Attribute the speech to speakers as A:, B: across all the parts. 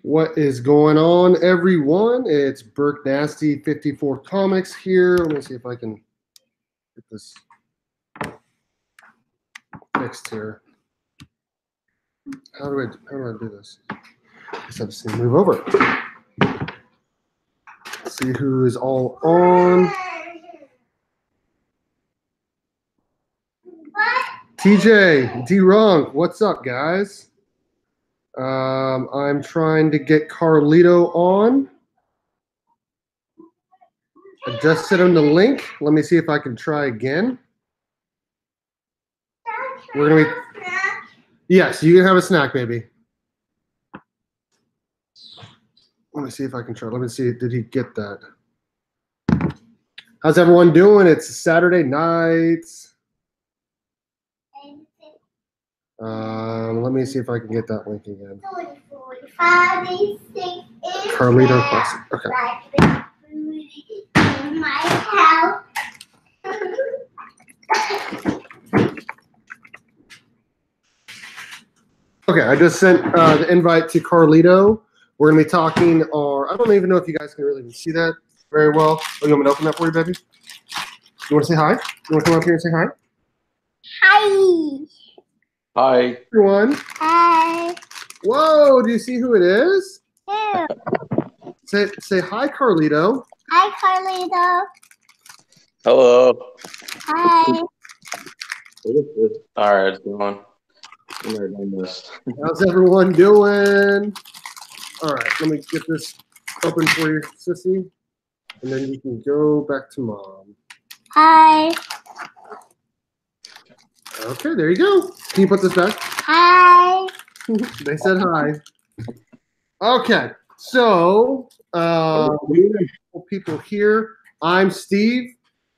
A: What is going on, everyone? It's Burke Nasty 54 Comics here. Let me see if I can get this fixed here. How do I do this? I guess I just need to move over. Let's see who is all on. TJ, D-Ronk, what's up, guys? I'm trying to get Carlito on. I just sent him the link. Let me see if I can try again. We're gonna be. Yes, you can have a snack, baby. Let me see if I can try. Let me see. Did he get that? How's everyone doing? It's Saturday night. Let me see if I can get that link again. Carlito Classic. Okay. Okay, I just sent the invite to Carlito. We're going to be talking, or I don't even know if you guys can really see that very well. Oh, you want me to open that for you, baby? You want to say hi? You want to come up here and say hi?
B: Hi.
C: Hi.
A: Everyone.
B: Hi.
A: Whoa, do you see who it is?
B: Yeah.
A: Say hi, Carlito.
B: Hi, Carlito.
C: Hello.
B: Hi.
C: All right, it's going.
A: How's everyone doing? All right, let me get this open for you, Sissy, and then you can go back to mom.
B: Hi.
A: Okay, there you go. Can you put this back?
B: Hi.
A: They said hi. Okay, so people here. I'm Steve,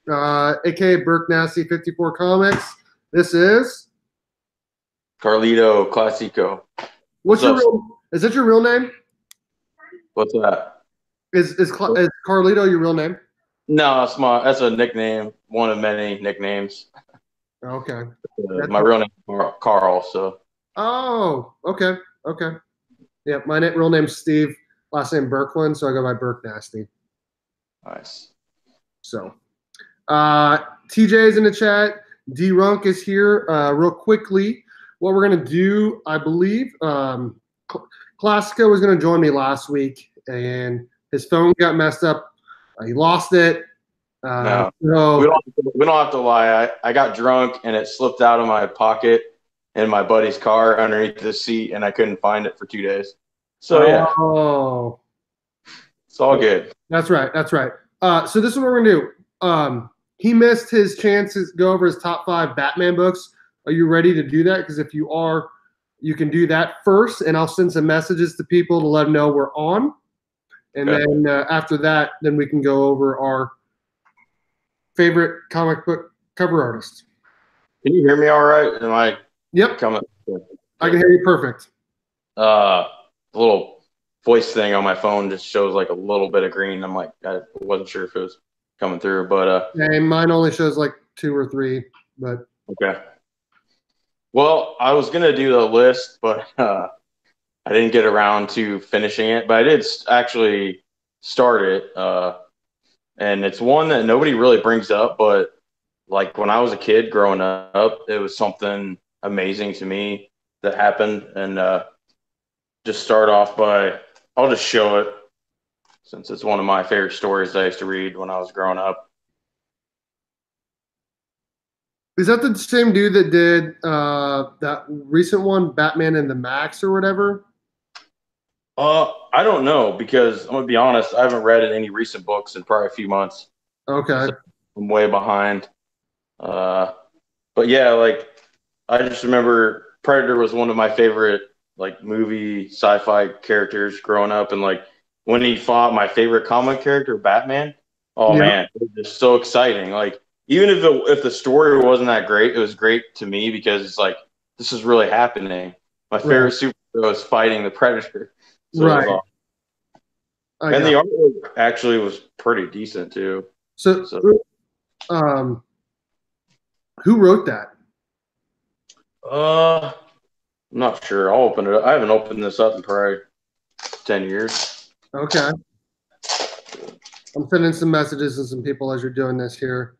A: aka Burke Nasty 54 Comics. This is
C: Carlito Classico.
A: What's your real? Is that your real name?
C: What's that?
A: Is Carlito your real name?
C: No, that's a nickname. One of many nicknames.
A: Okay.
C: My real name is Carl. So.
A: Oh, okay. Yeah, my real name's Steve. Last name Berkland, so I go by Burke Nasty.
C: Nice.
A: So, TJ's in the chat. D-Runk is here. Real quickly, what we're gonna do, I believe, Classico was gonna join me last week, and his phone got messed up. He lost it.
C: No,
A: so
C: we don't have to lie. I got drunk and it slipped out of my pocket in my buddy's car underneath the seat, and I couldn't find it for 2 days. So yeah.
A: Oh,
C: it's all good.
A: That's right. So this is what we're gonna do. He missed his chance to go over his top 5 Batman books. Are you ready to do that? Because if you are, you can do that first, and I'll send some messages to people to let them know we're on. And then after that, then we can go over our favorite comic book cover artist.
C: Can you hear me all right? Am I?
A: Yep.
C: Coming.
A: I can hear you perfect.
C: The little voice thing on my phone just shows like a little bit of green. I'm like, I wasn't sure if it was coming through, but
A: and mine only shows like 2 or 3, but
C: okay. Well, I was gonna do the list, but I didn't get around to finishing it. But I did actually start it, and it's one that nobody really brings up. But like when I was a kid growing up, it was something amazing to me that happened. And just start off by, I'll just show it since it's one of my favorite stories I used to read when I was growing up.
A: Is that the same dude that did that recent one, Batman and the Max or whatever?
C: I don't know, because I'm gonna be honest, I haven't read any recent books in probably a few months.
A: Okay.
C: So I'm way behind. But yeah, like I just remember Predator was one of my favorite like movie sci-fi characters growing up, and like when he fought my favorite comic character, Batman. Oh
A: Yeah.
C: man, it was just so exciting. Like even if the story wasn't that great, it was great to me because it's like this is really happening. My favorite superhero is fighting the Predator. So it was awesome. And the artwork actually was pretty decent too.
A: So who wrote that?
C: I'm not sure. I'll open it up. I haven't opened this up in probably 10 years.
A: Okay. I'm sending some messages to some people as you're doing this here.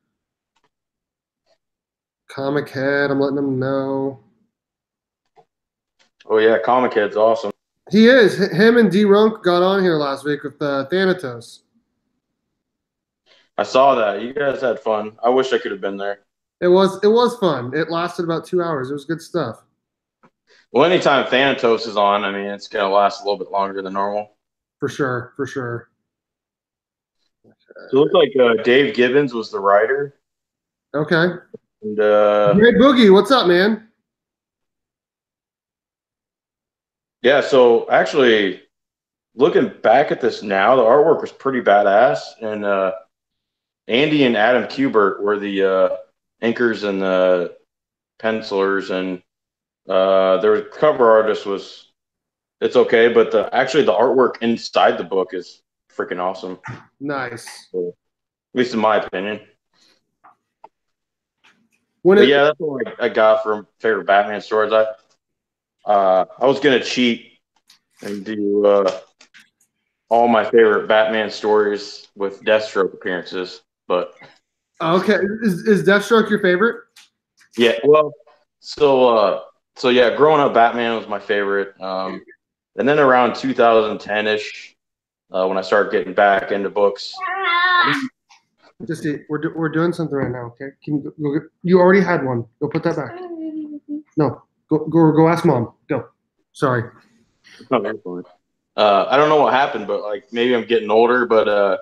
A: Comic Head, I'm letting them know.
C: Oh yeah, Comic Head's awesome.
A: He is. Him and D-Runk got on here last week with Thanatos.
C: I saw that. You guys had fun. I wish I could have been there.
A: It was fun. It lasted about 2 hours. It was good stuff.
C: Well, anytime Thanatos is on, I mean, it's going to last a little bit longer than normal.
A: For sure.
C: So it looked like Dave Gibbons was the writer.
A: Okay.
C: And
A: Great Boogie, what's up, man?
C: yeah, so actually, looking back at this now, the artwork was pretty badass. And Andy and Adam Kubert were the inkers and the pencilers, and their cover artist was it's okay, but the artwork inside the book is freaking awesome.
A: Nice.
C: So, at least in my opinion.
A: Yeah,
C: that's what I got from favorite Batman stories. I was gonna cheat and do all my favorite Batman stories with Deathstroke appearances, but
A: okay. Is Deathstroke your favorite?
C: Yeah, well, so yeah, growing up, Batman was my favorite. And then around 2010-ish, when I started getting back into books.
A: Just we're doing something right now. Okay, can you go you already had one. Go put that back. No, go ask mom. Go. Sorry.
C: No, you're fine. I don't know what happened, but like maybe I'm getting older, but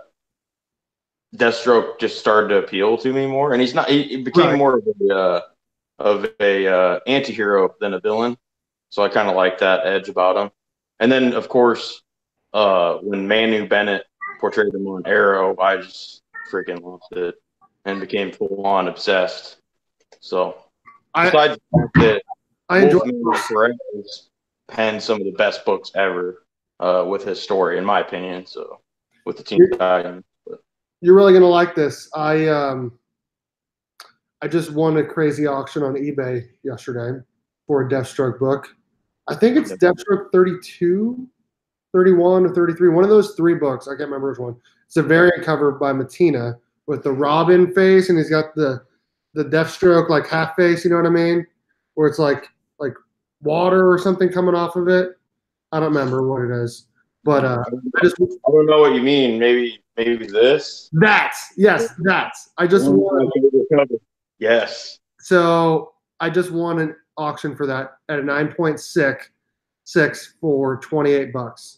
C: Deathstroke just started to appeal to me more, and he became more of a anti-hero than a villain. So I kind of like that edge about him. And then, of course, when Manu Bennett portrayed him on Arrow, I just freaking lost it and became full-on obsessed. So, besides the fact that Wolfman Perez penned some of the best books ever with his story, in my opinion. So, with the Teen Titans.
A: You're really gonna like this. I just won a crazy auction on eBay yesterday for a Deathstroke book. I think it's Deathstroke 32, 31, or 33. One of those 3 books. I can't remember which one. It's a variant cover by Mattina with the Robin face, and he's got the Deathstroke like half face. You know what I mean? Where it's like water or something coming off of it. I don't remember what it is, but I
C: don't know what you mean. Maybe this.
A: That's. I just won.
C: Yes.
A: So I just won an auction for that at a 9.6 for $28.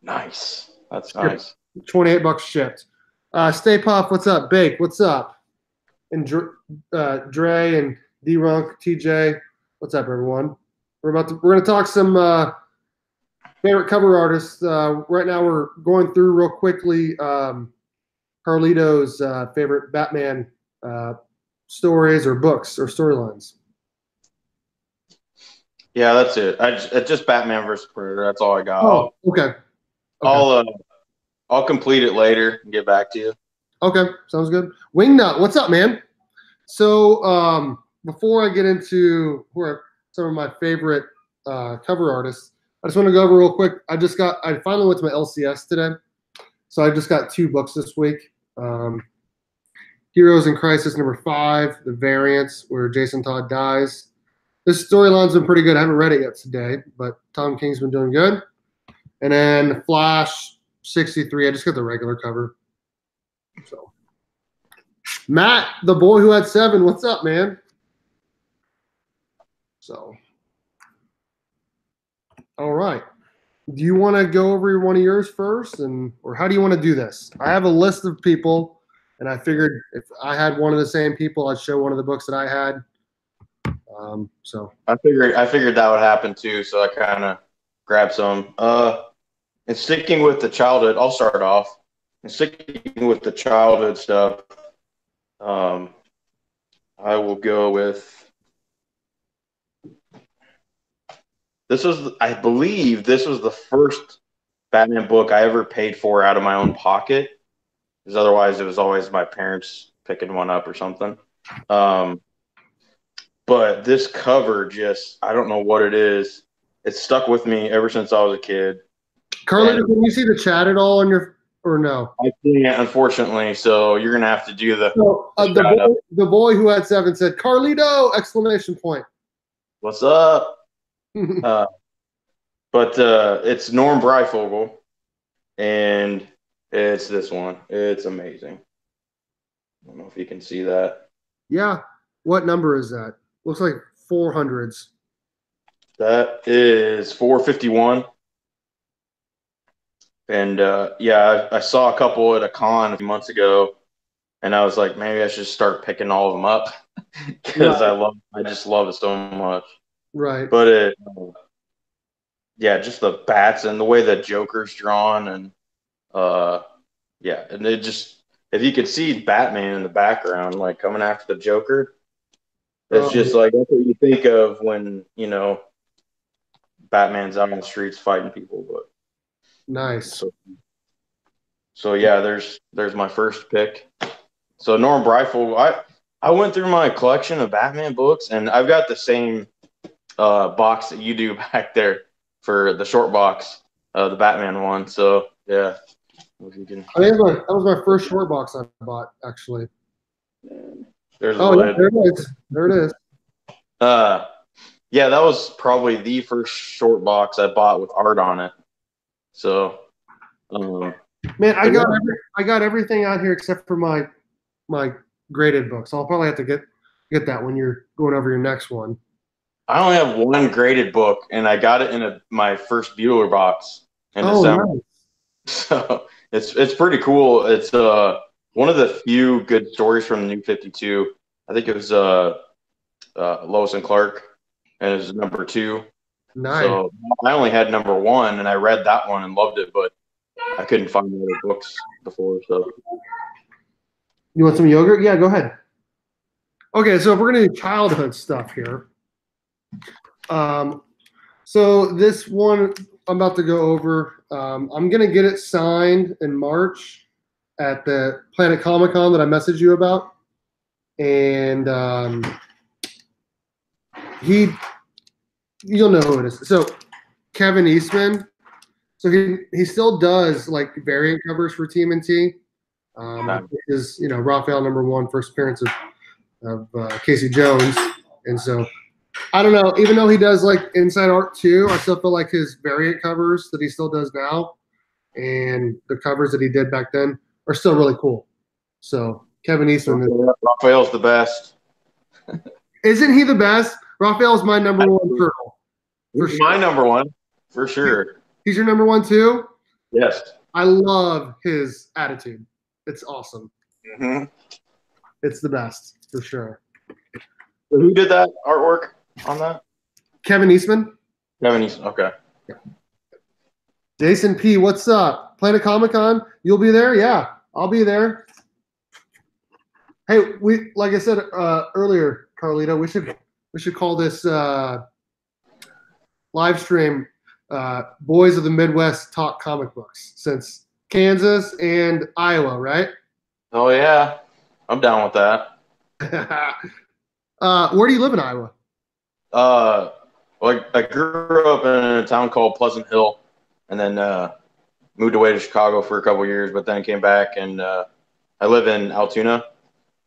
C: Nice. That's nice.
A: $28 shipped. Stay Puff, what's up? Bake, what's up? And Dre and D-Runk, TJ, what's up, everyone? We're gonna talk some favorite cover artists. Right now, we're going through real quickly Carlito's favorite Batman stories or books or storylines.
C: Yeah, that's it. It's just Batman versus Predator. That's all I got.
A: Oh, okay.
C: I'll complete it later and get back to you.
A: Okay, sounds good. Wingnut, what's up, man? So before I get into some of my favorite cover artists, I just want to go over real quick. I finally went to my LCS today, so I just got 2 books this week. Heroes in Crisis #5, the variants where Jason Todd dies. This storyline's been pretty good. I haven't read it yet today, but Tom King's been doing good. And then Flash 63, I just got the regular cover. So, Matt, the boy who had 7, what's up, man? So, all right. Do you want to go over one of yours first, or how do you want to do this? I have a list of people, and I figured if I had one of the same people, I'd show one of the books that I had. So
C: I figured that would happen too, so I kind of grabbed some. And sticking with the childhood, I'll start off. And sticking with the childhood stuff, I will go with I believe this was the first Batman book I ever paid for out of my own pocket, because otherwise it was always my parents picking one up or something. But this cover I don't know what it is. It's stuck with me ever since I was a kid.
A: Carlito, can you see the chat at all on your or no?
C: I can't, unfortunately. So you're gonna have to do the.
A: So the boy who had 7 said Carlito! Exclamation point.
C: What's up? But it's Norm Breyfogle, and it's this one. It's amazing. I don't know if you can see that.
A: Yeah. What number is that? Looks like 400s.
C: That is 451. And yeah, I saw a couple at a con a few months ago, and I was like, maybe I should start picking all of them up because I just love it so much.
A: Right.
C: But yeah, just the bats and the way the Joker's drawn, and yeah, and it just, if you could see Batman in the background, like coming after the Joker, it's just like that's what you think of when Batman's out on the streets fighting people. But
A: nice.
C: So yeah, there's my first pick. So Norm Breyfogle, I went through my collection of Batman books, and I've got the same box that you do back there for the short box, the Batman one. So yeah, if you can.
A: I think that was my first short box I bought, actually.
C: There's a lid.
A: There it is. There it is.
C: Yeah, that was probably the first short box I bought with art on it. So,
A: man, I got everything out here except for my graded books. I'll probably have to get that when you're going over your next one.
C: I only have one graded book, and I got it in my first Bueller box in December.
A: Nice.
C: So it's pretty cool. It's one of the few good stories from the New 52. I think it was Lois and Clark, and it was number 2.
A: Nice.
C: So I only had number 1, and I read that one and loved it, but I couldn't find the other books before. So
A: you want some yogurt? Yeah, go ahead. Okay, so if we're gonna do childhood stuff here. So this one I'm about to go over. I'm gonna get it signed in March at the Planet Comic Con that I messaged you about, and you'll know who it is. So Kevin Eastman. So he still does like variant covers for TMNT. Is Raphael #1 first appearance of Casey Jones, and so I don't know. Even though he does like inside art too, I still feel like his variant covers that he still does now, and the covers that he did back then are still really cool. So Kevin Eastman,
C: Raphael's the best.
A: Isn't he the best? Raphael's my #1 turtle.
C: He's my #1 for sure.
A: He's your #1 too?
C: Yes.
A: I love his attitude. It's awesome.
C: Mm-hmm.
A: It's the best for sure.
C: So who did that artwork on that?
A: Kevin Eastman.
C: Kevin Eastman. Okay.
A: Yeah. Jason P, what's up? Planet Comic Con? You'll be there? Yeah, I'll be there. Hey, like I said earlier, Carlito, we should call this live stream Boys of the Midwest Talk Comic Books, since Kansas and Iowa, right?
C: Oh yeah, I'm down with that.
A: Where do you live in Iowa?
C: Well, I grew up in a town called Pleasant Hill, and then moved away to Chicago for a couple years, but then came back, and I live in Altoona.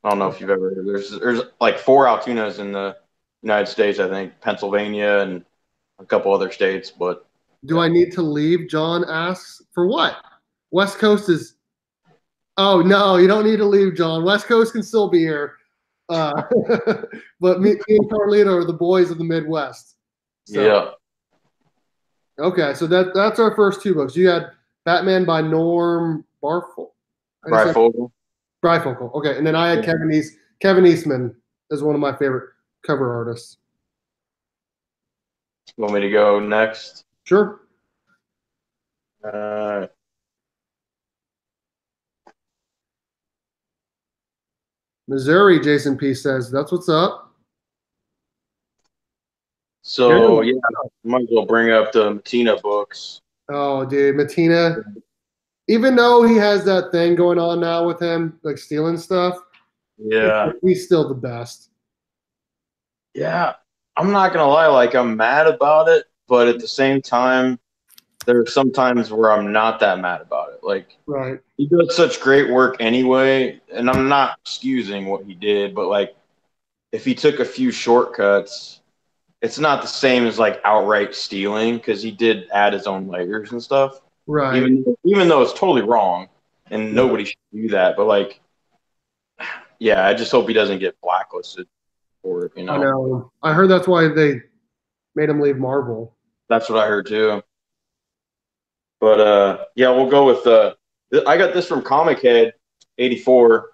C: I don't know if you've ever heard. There's like 4 Altoonas in the United States, I think, Pennsylvania and a couple other states. But
A: do I need to leave? John asks. For what? West Coast is. Oh no, you don't need to leave, John. West Coast can still be here. But me and Carlito are the boys of the Midwest. So,
C: yeah.
A: Okay, so that's our first 2 books. You had Batman by Norm
C: Breyfogle.
A: Breyfogle. Okay, and then I had Kevin Eastman is one of my favorite cover artists.
C: Want me to go next?
A: Sure. Missouri, Jason P says, that's what's up.
C: So yeah, might as well bring up the Mattina books.
A: Oh, dude, Mattina. Even though he has that thing going on now with him, like stealing stuff,
C: yeah,
A: he's still the best.
C: Yeah, I'm not gonna lie, like I'm mad about it, but at the same time, there are some times where I'm not that mad about it. Like,
A: Right.
C: he does such great work anyway, and I'm not excusing what he did, but like, if he took a few shortcuts, it's not the same as like outright stealing because he did add his own layers and stuff.
A: Right.
C: Even though it's totally wrong and nobody should do that, but like, yeah, I just hope he doesn't get blacklisted for it.
A: I know. I heard that's why they made him leave Marvel.
C: That's what I heard too. But yeah, we'll go with I got this from Comic Head 84.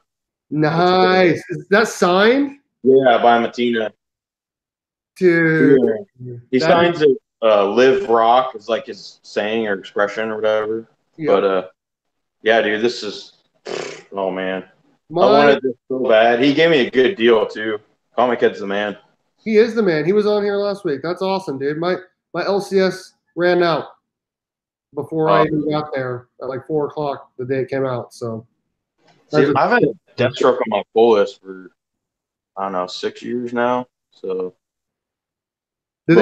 A: Nice. Is that signed?
C: Yeah, by Mattina.
A: Dude.
C: Yeah. He signs it Live Rock is like his saying or expression or whatever.
A: Yeah.
C: But yeah, dude, this is oh man. I wanted this so bad. He gave me a good deal too. Comic Head's the man.
A: He is the man. He was on here last week. That's awesome, dude. My LCS ran out before I even got there at like 4 o'clock the day it came out. So
C: see, I've had Deathstroke on my pull list for I don't know 6 years now. So
A: did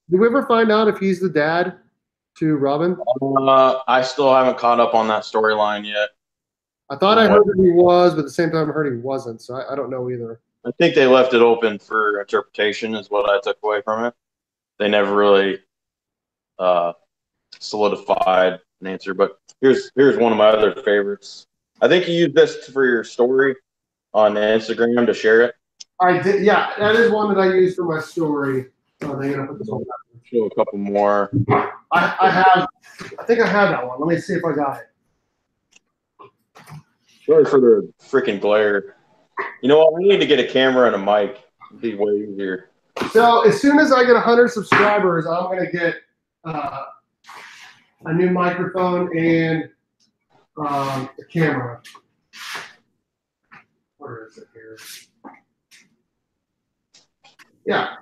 A: we ever find out if he's the dad to Robin?
C: I still haven't caught up on that storyline yet.
A: I thought I heard that he was, but at the same time I heard he wasn't. So I don't know either.
C: I think they left it open for interpretation is what I took away from it. They never really solidified an answer. But here's one of my other favorites. I think you used this for your story on Instagram to share it.
A: I did. Yeah, that is one that I used for my story. Oh, they're gonna put this on.
C: Show a couple more.
A: I think I have that one. Let me see if I got it.
C: Sorry for the freaking glare. You know what? We need to get a camera and a mic. It'd be way easier.
A: So as soon as I get 100 subscribers, I'm gonna get a new microphone and a camera. Where is it here? Yeah.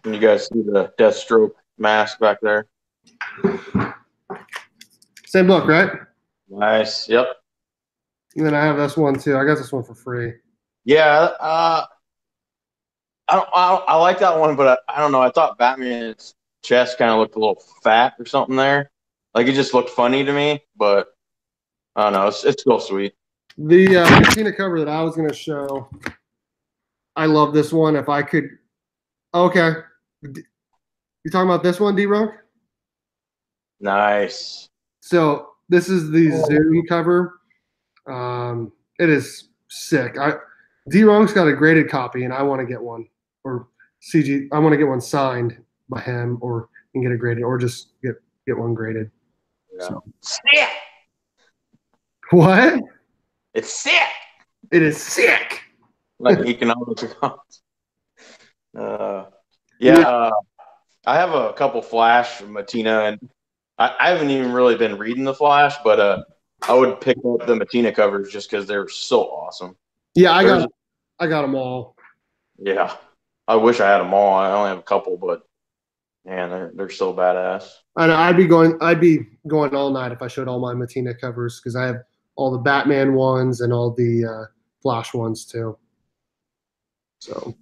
C: Can you guys see the Deathstroke mask back there?
A: Same book, right?
C: Nice. Yep.
A: And then I have this one too. I got this one for free.
C: Yeah. I like that one, but I don't know. I thought Batman's chest kind of looked a little fat or something there. Like it just looked funny to me, but I don't know. It's still sweet.
A: The Mattina cover that I was going to show, I love this one. If I could, okay. You talking about this one, D-Rock?
C: Nice.
A: So this is the Zoom cover. It is sick. D-Ronk's got a graded copy, and I want to get one, or CG. I want to get one signed by him, or and get it graded, or just get one graded.
C: Yeah.
A: So.
C: Sick.
A: What?
C: It's sick.
A: It is sick.
C: Like economics. Yeah. I have a couple Flash from Mattina, and I haven't even really been reading the Flash, but I would pick up the Mattina covers just because they're so awesome.
A: Yeah, I got them all.
C: Yeah, I wish I had them all. I only have a couple, but man, they're so badass.
A: And I'd be going all night if I showed all my Mattina covers because I have all the Batman ones and all the Flash ones too. So,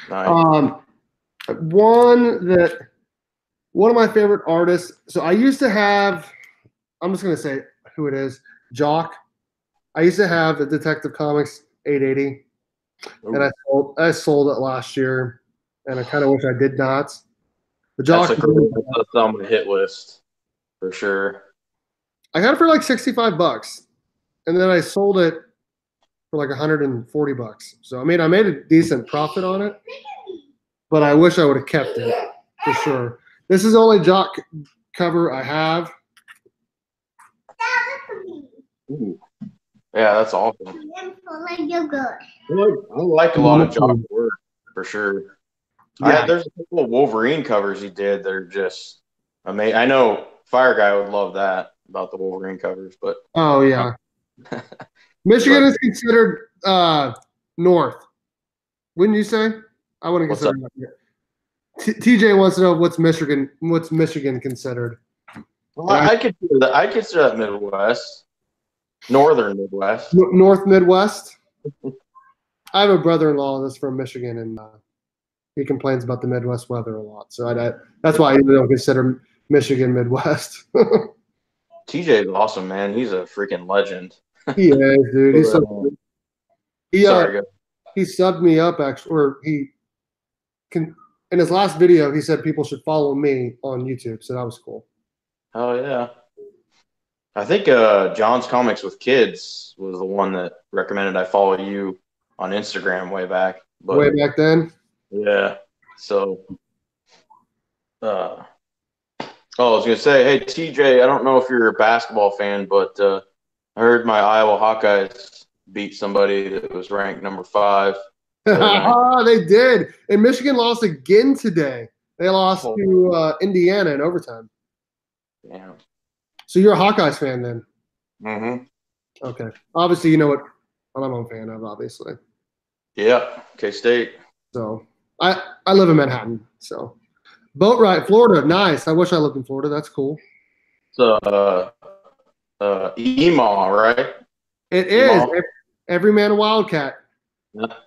C: nice.
A: One of my favorite artists. So I used to have. I'm just gonna say who it is. Jock. I used to have the Detective Comics 880, and I sold it last year, and I kind of wish I did not. The Jock.
C: That's on my hit list for sure.
A: I got it for like $65, and then I sold it for like $140. So I made a decent profit on it, but I wish I would have kept it for sure. This is the only Jock cover I have.
C: Ooh. Yeah, that's awesome.
B: I
C: like a lot of Jock's work for sure.
A: Yeah.
C: There's a couple of Wolverine covers he did that are just amazing. I know Fire Guy would love that about the Wolverine covers, but
A: oh yeah, Michigan is considered north, wouldn't you say? I wouldn't consider that. TJ wants to know what's Michigan considered.
C: Well, I consider that Midwest, Northern Midwest,
A: North Midwest. I have a brother-in-law that's from Michigan, and he complains about the Midwest weather a lot. So that's why I don't consider Michigan Midwest.
C: TJ is awesome, man. He's a freaking legend.
A: He is, dude. He's so he
C: Sorry, go.
A: he subbed me up actually, or he can in his last video he said people should follow me on YouTube, so that was cool.
C: Oh yeah. I think John's Comics with Kids was the one that recommended I follow you on Instagram way back. But
A: Way back then.
C: yeah. So I was gonna say, hey TJ, I don't know if you're a basketball fan, but I heard my Iowa Hawkeyes beat somebody that was ranked number 5.
A: They did. And Michigan lost again today. They lost to Indiana in overtime.
C: Yeah.
A: So you're a Hawkeyes fan then?
C: Mm-hmm.
A: Okay. Obviously, you know what I'm a fan of, obviously.
C: Yeah. K-State.
A: So I live in Manhattan. So boat ride, Florida, nice. I wish I lived in Florida. That's cool.
C: So Emaw, right?
A: It is. Every man a Wildcat.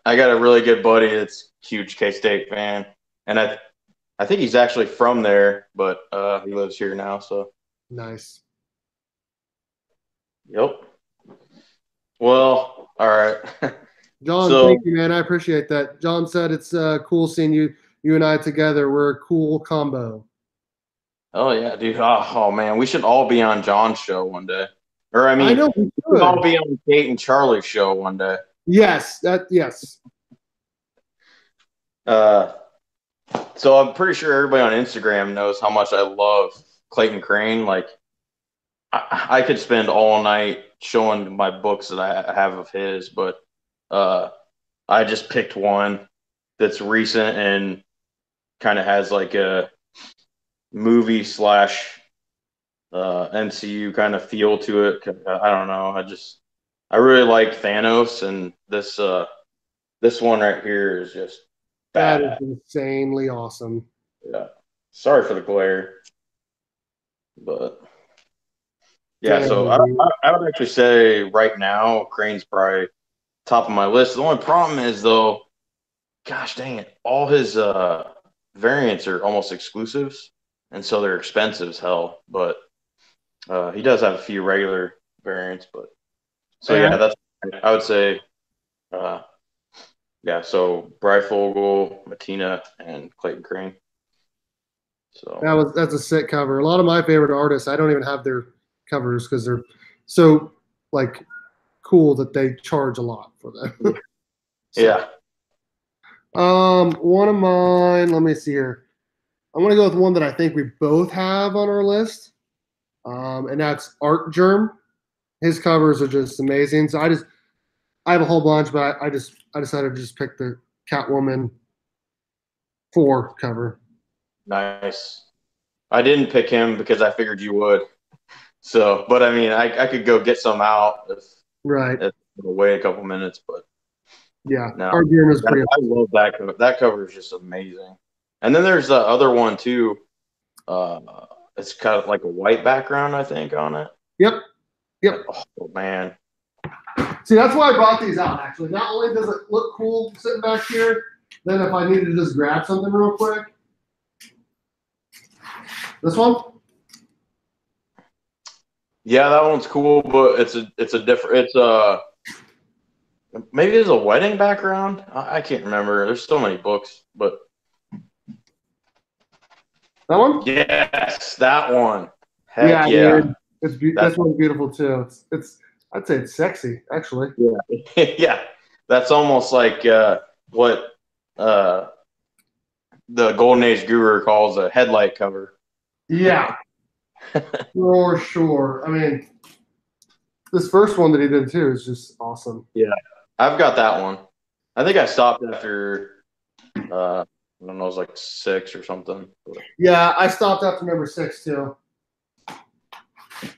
C: I got a really good buddy that's a huge K-State fan, and I think he's actually from there, but he lives here now. So
A: nice.
C: Yep. Well, all right.
A: John, thank you, man. I appreciate that. John said it's cool seeing you and I together. We're a cool combo.
C: Oh yeah, dude. Oh man, we should all be on John's show one day. Or I
A: know we
C: should all be on Kate and Charlie's show one day.
A: Yes, yes.
C: So I'm pretty sure everybody on Instagram knows how much I love Clayton Crane. Like, I could spend all night showing my books that I have of his, but I just picked one that's recent and kind of has like a movie / MCU kind of feel to it. I don't know. I really like Thanos, and this one right here is just bad.
A: That is insanely awesome.
C: Yeah. Sorry for the glare, but yeah. So I would actually say right now Crane's probably top of my list. The only problem is though, gosh dang it, all his variants are almost exclusives, and so they're expensive as hell. But he does have a few regular variants, but so yeah, that's I would say. Yeah, so Breyfogle, Mattina, and Clayton Crane. So
A: that's a sick cover. A lot of my favorite artists, I don't even have their covers because they're so like cool that they charge a lot for them.
C: So, yeah.
A: One of mine. Let me see here. I'm gonna go with one that I think we both have on our list, and that's Artgerm. His covers are just amazing. So I have a whole bunch, but I decided to just pick the Catwoman 4 cover.
C: Nice. I didn't pick him because I figured you would. So, but I mean, I could go get some out if wait a couple minutes, but
A: yeah,
C: no,
A: Artgerm is pretty.
C: I love that cover. That cover is just amazing. And then there's the other one too. It's kind of like a white background, I think, on it.
A: Yep.
C: Oh man.
A: See, that's why I brought these out, actually. Not only does it look cool sitting back here, then if I needed to just grab something real quick. This one?
C: Yeah, that one's cool, but it's a different, maybe it's a wedding background. I can't remember. There's so many books, but.
A: That one?
C: Yes, that one. Heck yeah.
A: This one's beautiful, too. I'd say it's sexy, actually.
C: Yeah, yeah. That's almost like what the Golden Age Guru calls a headlight cover.
A: Yeah, for sure. I mean, this first one that he did too is just awesome.
C: Yeah, I've got that one. I think I stopped after I don't know, it was like 6 or something.
A: Yeah, I stopped after number 6 too.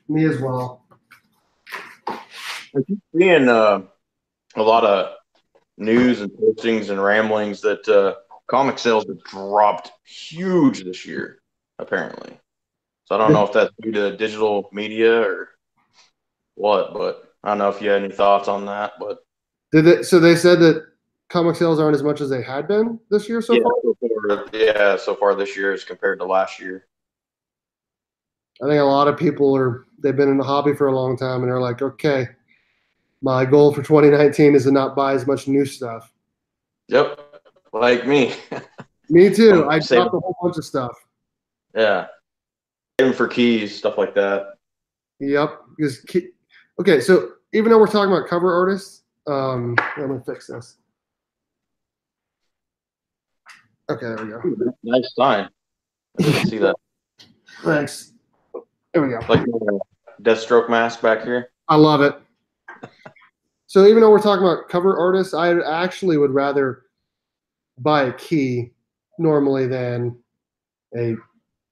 A: Me as well.
C: I keep seeing a lot of news and postings and ramblings that comic sales have dropped huge this year, apparently. So I don't know if that's due to digital media or what, but I don't know if you had any thoughts on that. But
A: so they said that comic sales aren't as much as they had been this year so far?
C: So far this year as compared to last year.
A: I think a lot of people they've been in the hobby for a long time and they're like, okay, my goal for 2019 is to not buy as much new stuff.
C: Yep, like me.
A: Me too.
C: I'm
A: I
C: saving,
A: dropped a whole bunch of stuff.
C: yeah, saving for keys, stuff like that.
A: Yep. Okay, so even though we're talking about cover artists, let me fix this. Okay, there we go.
C: Nice sign. I didn't see that.
A: Thanks. There we go.
C: Like a Deathstroke mask back here.
A: I love it. So even though we're talking about cover artists, I actually would rather buy a key normally than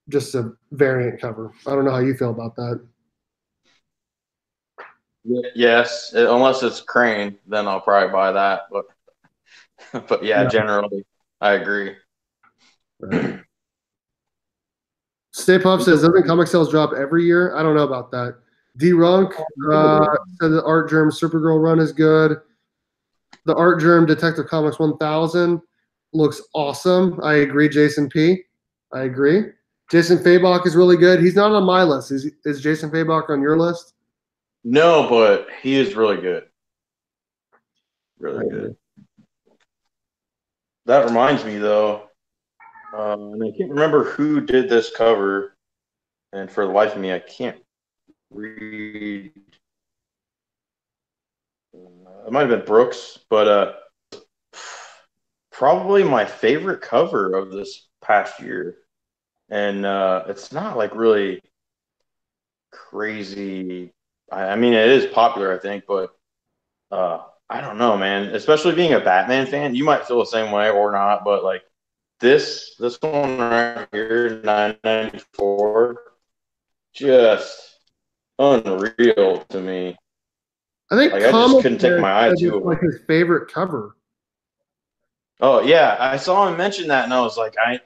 A: just a variant cover. I don't know how you feel about that.
C: Yes, unless it's Crane, then I'll probably buy that. But yeah, generally, I agree.
A: Right. Stay Puff says, doesn't Comic Sales drop every year? I don't know about that. D-Runk said the Artgerm Supergirl run is good. The Artgerm Detective Comics 1000 looks awesome. I agree, Jason P. I agree. Jason Fabok is really good. He's not on my list. Is Jason Fabok on your list?
C: No, but he is really good. Really good. That reminds me, though, and I can't remember who did this cover, and for the life of me, I can't read. It might have been Brooks, but probably my favorite cover of this past year. And it's not like really crazy. I mean, it is popular, I think, but I don't know, man. Especially being a Batman fan, you might feel the same way or not, but like this one right here, 994, just unreal to me.
A: I think
C: like I just couldn't take my eye to it.
A: Like his favorite cover.
C: Oh yeah, I saw him mention that, and I was like, I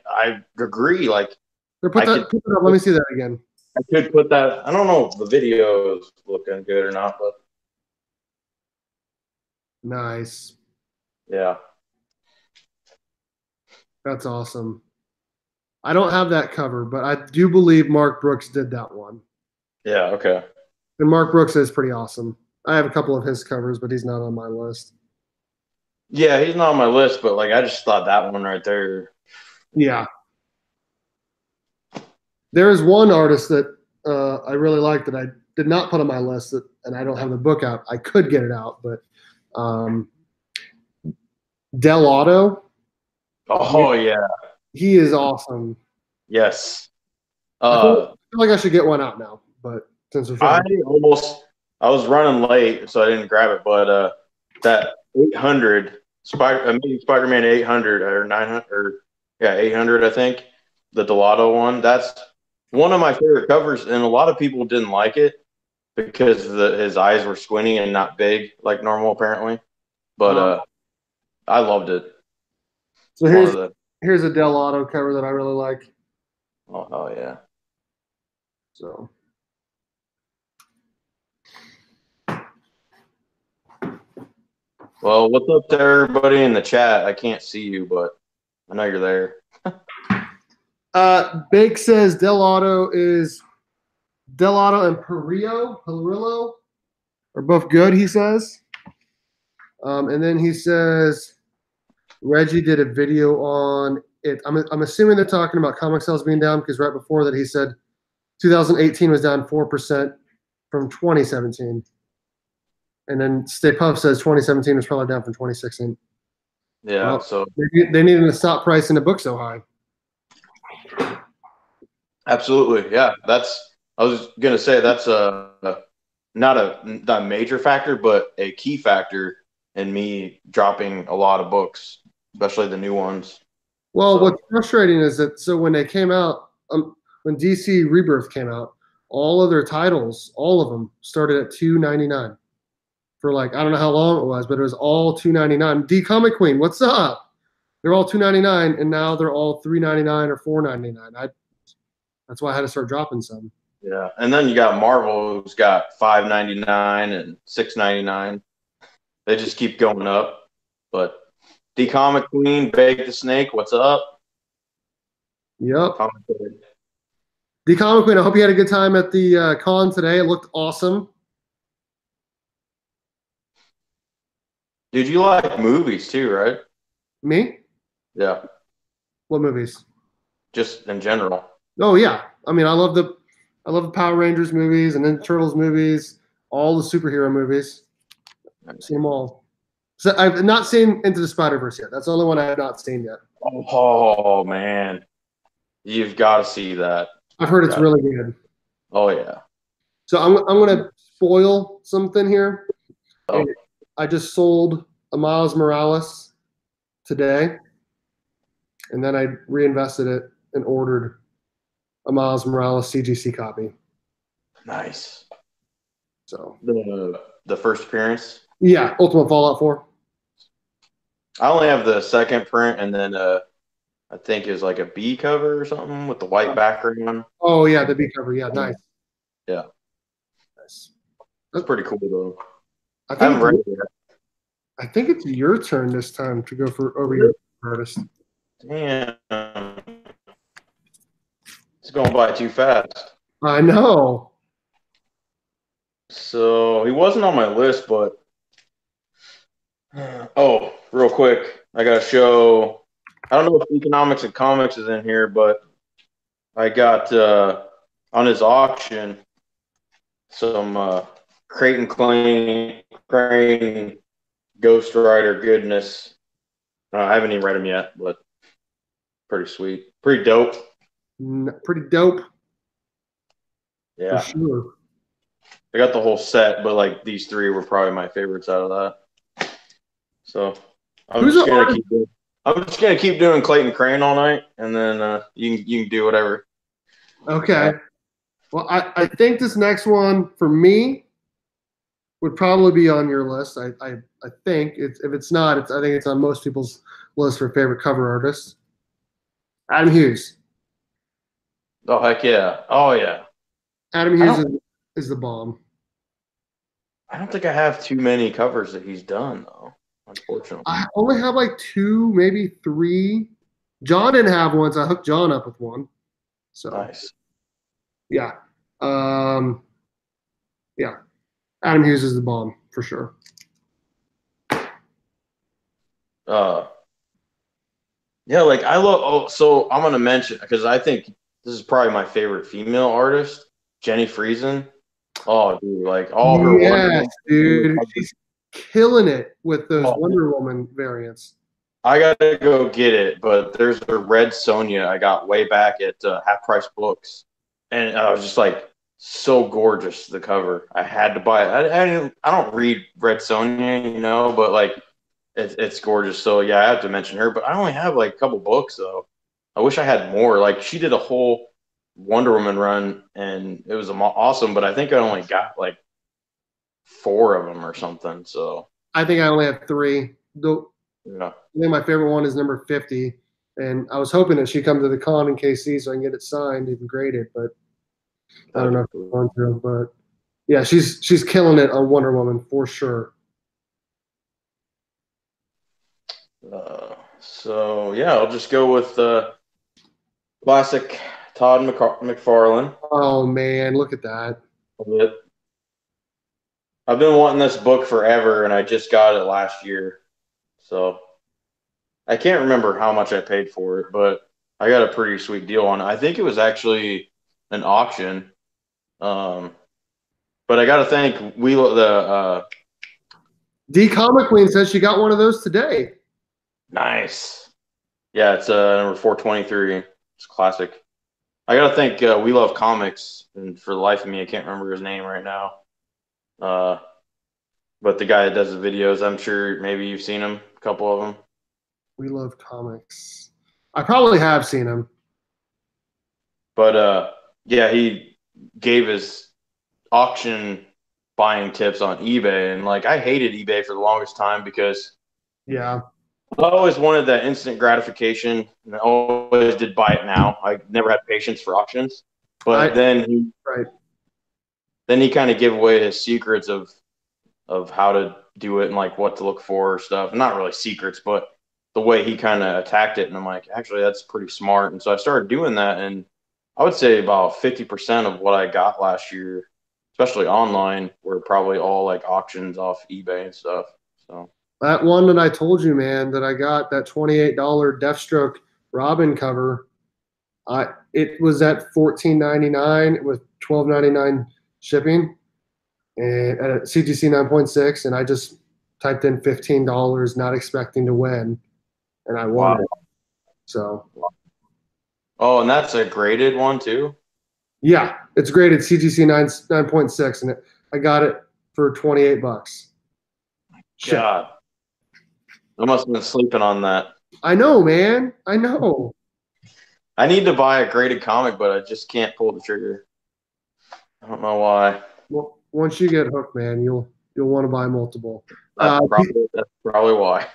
C: agree. Like,
A: put it up. Let me see that again.
C: I could put that. I don't know if the video is looking good or not, but
A: nice.
C: Yeah,
A: that's awesome. I don't have that cover, but I do believe Mark Brooks did that one.
C: Yeah. Okay.
A: And Mark Brooks is pretty awesome. I have a couple of his covers, but he's not on my list.
C: Yeah, he's not on my list, but like I just thought that one right there.
A: Yeah. There is one artist that I really like that I did not put on my list, and I don't have the book out. I could get it out, but Del Auto.
C: Oh yeah.
A: He is awesome.
C: Yes.
A: I feel like I should get one out now, but since we're
C: I was running late, so I didn't grab it. But that 800 Spider-Man 800 or 900 or 800, I think, the Delato one. That's one of my favorite covers, and a lot of people didn't like it because his eyes were squinty and not big like normal, apparently. But I loved it.
A: So here's a Del Auto cover that I really like.
C: Oh yeah.
A: So.
C: Well, what's up to everybody in the chat? I can't see you, but I know you're there.
A: Bake says Del Auto and Perillo are both good, he says. And then he says Reggie did a video on it. I'm assuming they're talking about comic sales being down because right before that he said 2018 was down 4% from 2017. And then Stay Puff says 2017 was probably down from 2016.
C: Yeah, well, so
A: they needed to stop pricing the book so high.
C: Absolutely, yeah. I was gonna say that's not a major factor, but a key factor in me dropping a lot of books, especially the new ones.
A: Well, what's frustrating is that when they came out, when DC Rebirth came out, all of their titles, all of them, started at $2.99 for like I don't know how long it was, but it was all $2.99. D Comic Queen, what's up? They're all $2.99, and now they're all $3.99 or $4.99. That's why I had to start dropping some.
C: Yeah, and then you got Marvel, who's got $5.99 and $6.99. They just keep going up. But D Comic Queen, Bake the Snake, what's up?
A: Yep. The Comic Queen, I hope you had a good time at the con today. It looked awesome.
C: Dude, you like movies too, right?
A: Me?
C: Yeah,
A: What movies?
C: just in general.
A: Oh yeah. I mean, I love the Power Rangers movies and then Turtles movies, all the superhero movies. I've seen them all. So I've not seen Into the Spider-Verse yet. That's the only one I have not seen yet.
C: Oh man, you've got to see that.
A: I've heard it's
C: Got it.
A: really good.
C: Oh yeah.
A: So I'm gonna spoil something here.
C: Oh,
A: I just sold a Miles Morales today, and then I reinvested it and ordered a Miles Morales CGC copy.
C: nice.
A: So
C: The first appearance.
A: yeah, Ultimate Fallout 4.
C: I only have the second print, and then I think it was like a B cover or something with the white background.
A: Oh yeah, the B cover. Yeah, nice.
C: Yeah,
A: Nice.
C: that's pretty cool though.
A: I
C: I
A: think
C: haven't read it yet.
A: I think it's your turn this time to go for over your artist.
C: Damn, it's going by too fast.
A: I know.
C: So he wasn't on my list, but oh, real quick, I got to show. I don't know if economics and comics is in here, but I got on his auction some Crate Crane Ghost Rider goodness. I haven't even read them yet, but pretty sweet, pretty dope.
A: Pretty dope.
C: Yeah,
A: For sure.
C: I got the whole set, but like these three were probably my favorites out of that. So I'm just gonna keep doing Clayton Crane all night, and then you can do whatever.
A: Okay. Well, I think this next one for me would probably be on your list. I think if it's not, I think it's on most people's list for favorite cover artists. Adam Hughes.
C: Oh heck yeah! Oh yeah!
A: Adam Hughes is the bomb.
C: I don't think I have too many covers that he's done though, unfortunately.
A: I only have like two, maybe three. John didn't have one, so I hooked John up with one. So
C: Nice.
A: yeah, yeah. Adam Hughes is the bomb for sure.
C: Yeah, like I love. Oh, so I'm gonna mention because I think this is probably my favorite female artist, Jenny Friesen. Oh, dude, like all her
A: Yes, dude, she's killing it with those
C: Oh.
A: Wonder Woman variants.
C: I gotta go get it, but there's a red Sonya I got way back at Half Price Books, and I was just like so gorgeous. The cover, I had to buy it. I don't read Red Sonya, but like it's gorgeous. So yeah, I have to mention her. But I only have like a couple books though. I wish I had more. Like she did a whole Wonder Woman run, and it was awesome. But I think I only got like 4 of them or something. So
A: I think I only have three.
C: yeah.
A: I think my favorite one is number 50, and I was hoping that she'd come to the con in KC so I can get it signed and graded, but I don't know if I'm going to. But yeah, she's killing it on Wonder Woman for sure.
C: So yeah, I'll just go with classic Todd McFarlane.
A: Oh man, look at that!
C: I've been wanting this book forever, and I just got it last year. So I can't remember how much I paid for it, but I got a pretty sweet deal on it. I think it was actually an auction. But I got to thank
A: D Comic Queen says she got one of those today.
C: Nice. Yeah, it's number 423. It's classic. I got to thank We Love Comics, and for the life of me, I can't remember his name right now. But the guy that does the videos, I'm sure maybe you've seen him, a couple of them.
A: We Love Comics. I probably have seen him.
C: But yeah, he gave his auction buying tips on eBay, and like I hated eBay for the longest time because
A: yeah,
C: I always wanted that instant gratification, and I always did buy it now. I never had patience for auctions, but then he kind of gave away his secrets of how to do it and like what to look for or stuff. Not really secrets, but the way he kind of attacked it, and I'm like, actually, that's pretty smart. And so I started doing that, and I would say about 50% of what I got last year, especially online, were probably all like auctions off eBay and stuff. So
A: That one that I told you, man, that I got, that $28 Deathstroke Robin cover, it was at $14.99 with $12.99 shipping, and at CGC 9.6, and I just typed in $15, not expecting to win, and I won
C: wow.
A: it. So
C: Oh, and that's a graded one too.
A: yeah, it's graded CGC 9.6, and I got it for $28. Shit.
C: God, I must have been sleeping on that.
A: I know, man. I know.
C: I need to buy a graded comic, but I just can't pull the trigger. I don't know why.
A: Well, once you get hooked, man, you'll want to buy multiple.
C: That's probably why.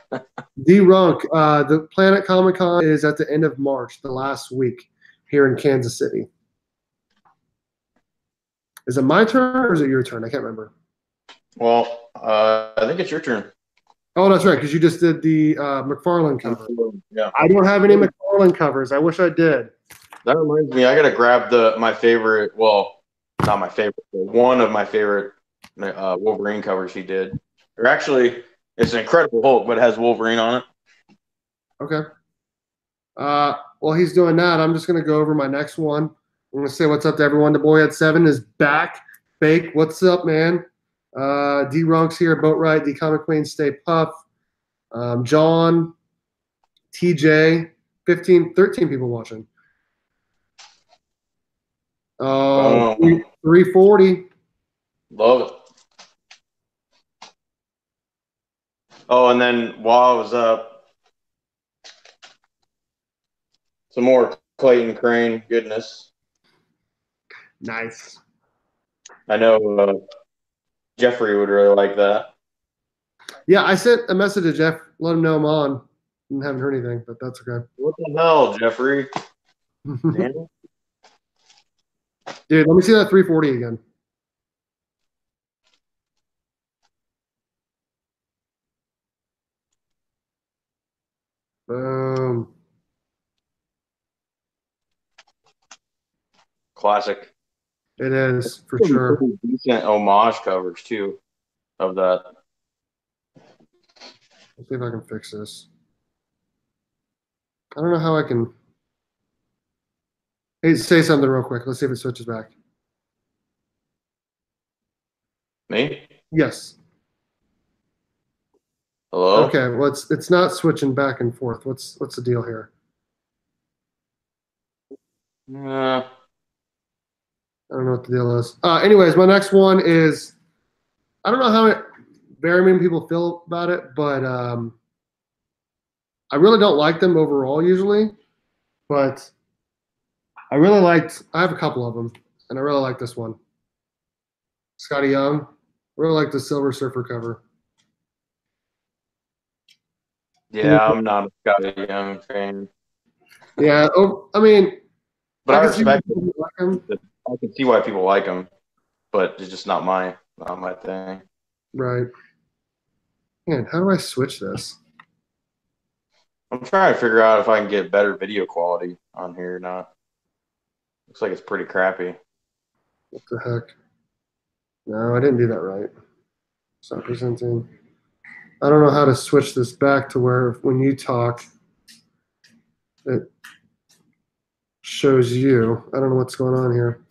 A: D-Runk, the Planet Comic Con is at the end of March, the last week here in Kansas City. Is it my turn or is it your turn? I can't remember.
C: Well, I think it's your turn.
A: Oh, that's right, because you just did the McFarlane cover.
C: Yeah.
A: I don't have any McFarlane covers. I wish I did.
C: That reminds me, I gotta grab my favorite. Well, not my favorite, but one of my favorite Wolverine covers he did. Or actually, it's an Incredible Hulk, but it has Wolverine on it.
A: Okay. While he's doing that, I'm just gonna go over my next one. I'm gonna say what's up to everyone. The boy at 7 is back. Bake, what's up, man? D-Runk's here, Boat Ride, D Comic Queen, Stay Puff. John, TJ, 13 people watching. 340.
C: Love it. Oh, and then while I was up, some more Clayton Crane goodness.
A: Nice.
C: I know Jeffrey would really like that.
A: Yeah, I sent a message to Jeff, let him know I'm on. I haven't heard anything, but that's okay.
C: What the hell, Jeffrey? Damn.
A: Dude, let me see that 340 again. Boom.
C: Classic.
A: It is, for sure.
C: Pretty decent homage covers, too, of that.
A: Let's see if I can fix this. I don't know how I can. Hey, say something real quick. Let's see if it switches back.
C: Me?
A: Yes.
C: Hello?
A: Okay, well, it's not switching back and forth. What's the deal here? I don't know what the deal is. Anyways, my next one is, I don't know how very many people feel about it, but I really don't like them overall usually, but I have a couple of them, and I really like this one. Scotty Young. I really like the Silver Surfer cover.
C: Yeah, I'm not a Scotty Young fan.
A: Yeah, I mean,
C: but I
A: can see why
C: respect
A: people like him.
C: I can see why people like him, but it's just not my thing.
A: Right. Man, how do I switch this?
C: I'm trying to figure out if I can get better video quality on here or not. Looks like it's pretty crappy.
A: What the heck? No, I didn't do that right. Stop presenting. I don't know how to switch this back to where when you talk, it shows you. I don't know what's going on here.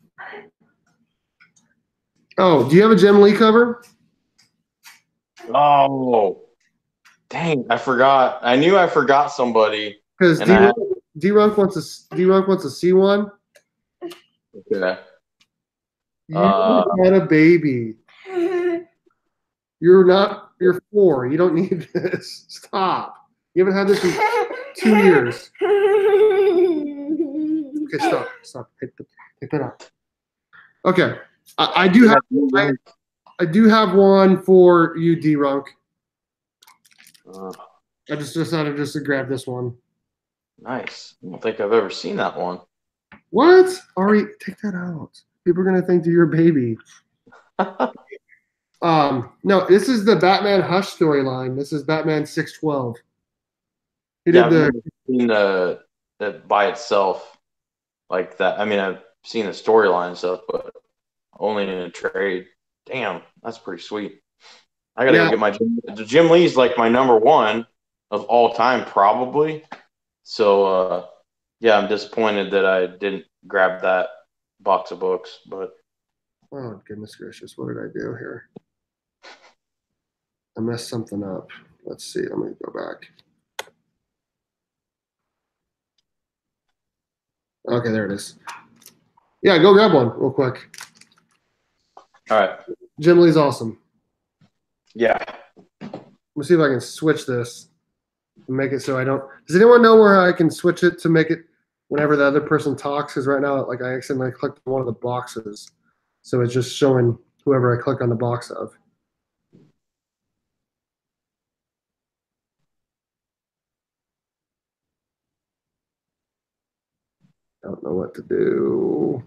A: Oh, do you have a Jim Lee cover?
C: Oh, dang! I forgot. I knew I forgot somebody.
A: Because D-Runk wants to see one.
C: Okay.
A: You got a baby. You're 4. You don't need this. Stop. You haven't had this in 2 years. Okay, stop. Take that out. Okay. I do have one for you, D-Runk. I just decided just to grab this one.
C: Nice. I don't think I've ever seen that one.
A: What? Ari, take that out. People are gonna think that you're a baby. No, this is the Batman Hush storyline. This is Batman 612.
C: I've never seen that by itself. like that. I mean, I've seen the storyline and stuff, but only in a trade. Damn, that's pretty sweet. I gotta go get my Jim Lee's like my number one of all time, probably. So yeah, I'm disappointed that I didn't grab that box of books, but
A: oh goodness gracious, what did I do here? I messed something up. Let's see. Let me go back. Okay, there it is. Yeah, go grab one real quick.
C: all right.
A: Jim Lee's awesome.
C: Yeah.
A: Let me see if I can switch this and make it so I don't. Does anyone know where I can switch it to make it whenever the other person talks? Because right now, like I accidentally clicked one of the boxes, so it's just showing whoever I click on the box of. Don't know what to do.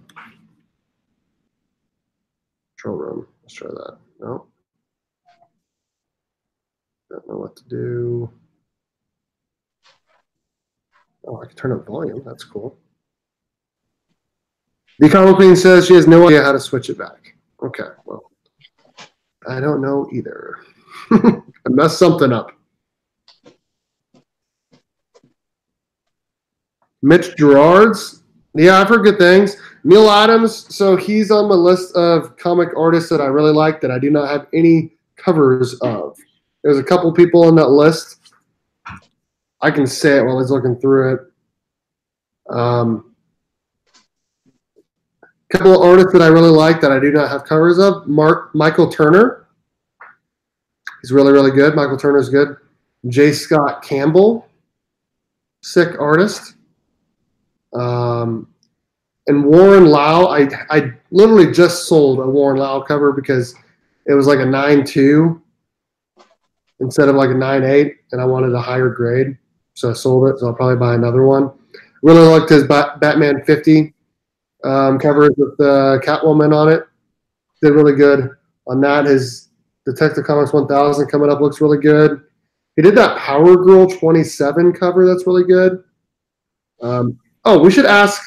A: Control room. Let's try that. No. Don't know what to do. Oh, I can turn up volume. That's cool. The Comic Queen says she has no idea how to switch it back. Okay, well, I don't know either. I messed something up. Mitch Gerards. Yeah, I've heard good things. Neil Adams. So he's on my list of comic artists that I really like that I do not have any covers of. There's a couple people on that list. I can say it while he's looking through it. Couple of artists that I really like that I do not have covers of. Michael Turner. He's really, really good. Michael Turner's good. J. Scott Campbell. Sick artist. And Warren Lau. I literally just sold a Warren Lau cover because it was like a 9.2 instead of like a 9.8, and I wanted a higher grade. So I sold it. So I'll probably buy another one. Really liked his Batman 50 covers with Catwoman on it. Did really good on that. His Detective Comics 1000 coming up looks really good. He did that Power Girl 27 cover. That's really good. We should ask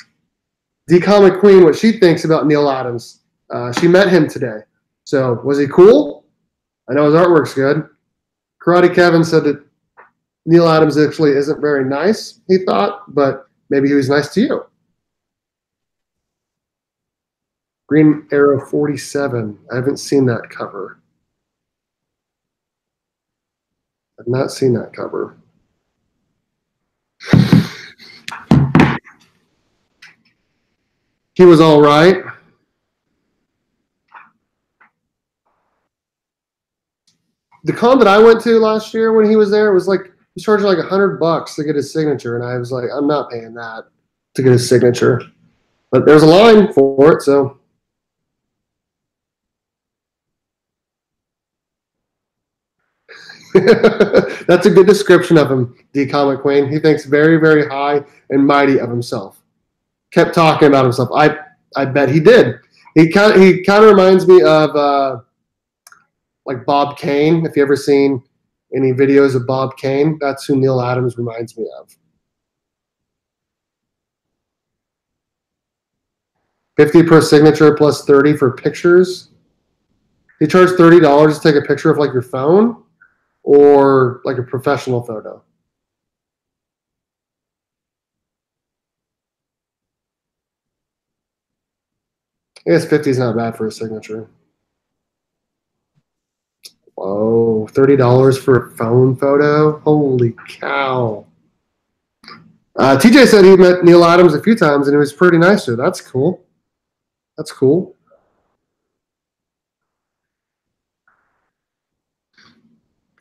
A: the Comic Queen what she thinks about Neil Adams. She met him today. So was he cool? I know his artwork's good. Karate Kevin said that Neil Adams actually isn't very nice, he thought, but maybe he was nice to you. Green Arrow 47. I haven't seen that cover. I've not seen that cover. He was all right. The con that I went to last year when he was there, it was like he was charging like $100 to get his signature, and I was like, I'm not paying that to get his signature. But there's a line for it, so. That's a good description of him, the Comic Queen. He thinks very, very high and mighty of himself. Kept talking about himself. I bet he did. He kind of reminds me of like Bob Kane. If you ever seen any videos of Bob Kane, that's who Neil Adams reminds me of. 50 per signature plus 30 for pictures. He charged $30 to take a picture of like your phone or like a professional photo. I guess 50 is not bad for a signature. Whoa, $30 for a phone photo? Holy cow. TJ said he met Neil Adams a few times and he was pretty nice to her. That's cool. That's cool.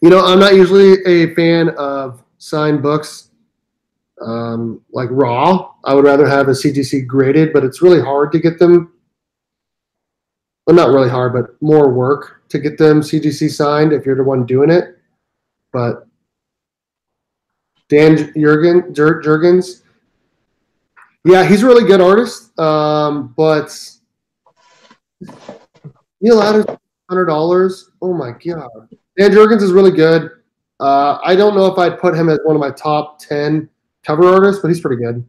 A: You know, I'm not usually a fan of signed books like raw. I would rather have a CGC graded, but it's really hard to get them. Well, not really hard, but more work to get them CGC signed if you're the one doing it. But Dan Jurgens, yeah, he's a really good artist. But Neil Adams, $100. Oh my god, Dan Jurgens is really good. I don't know if I'd put him as one of my top 10 cover artists, but he's pretty good.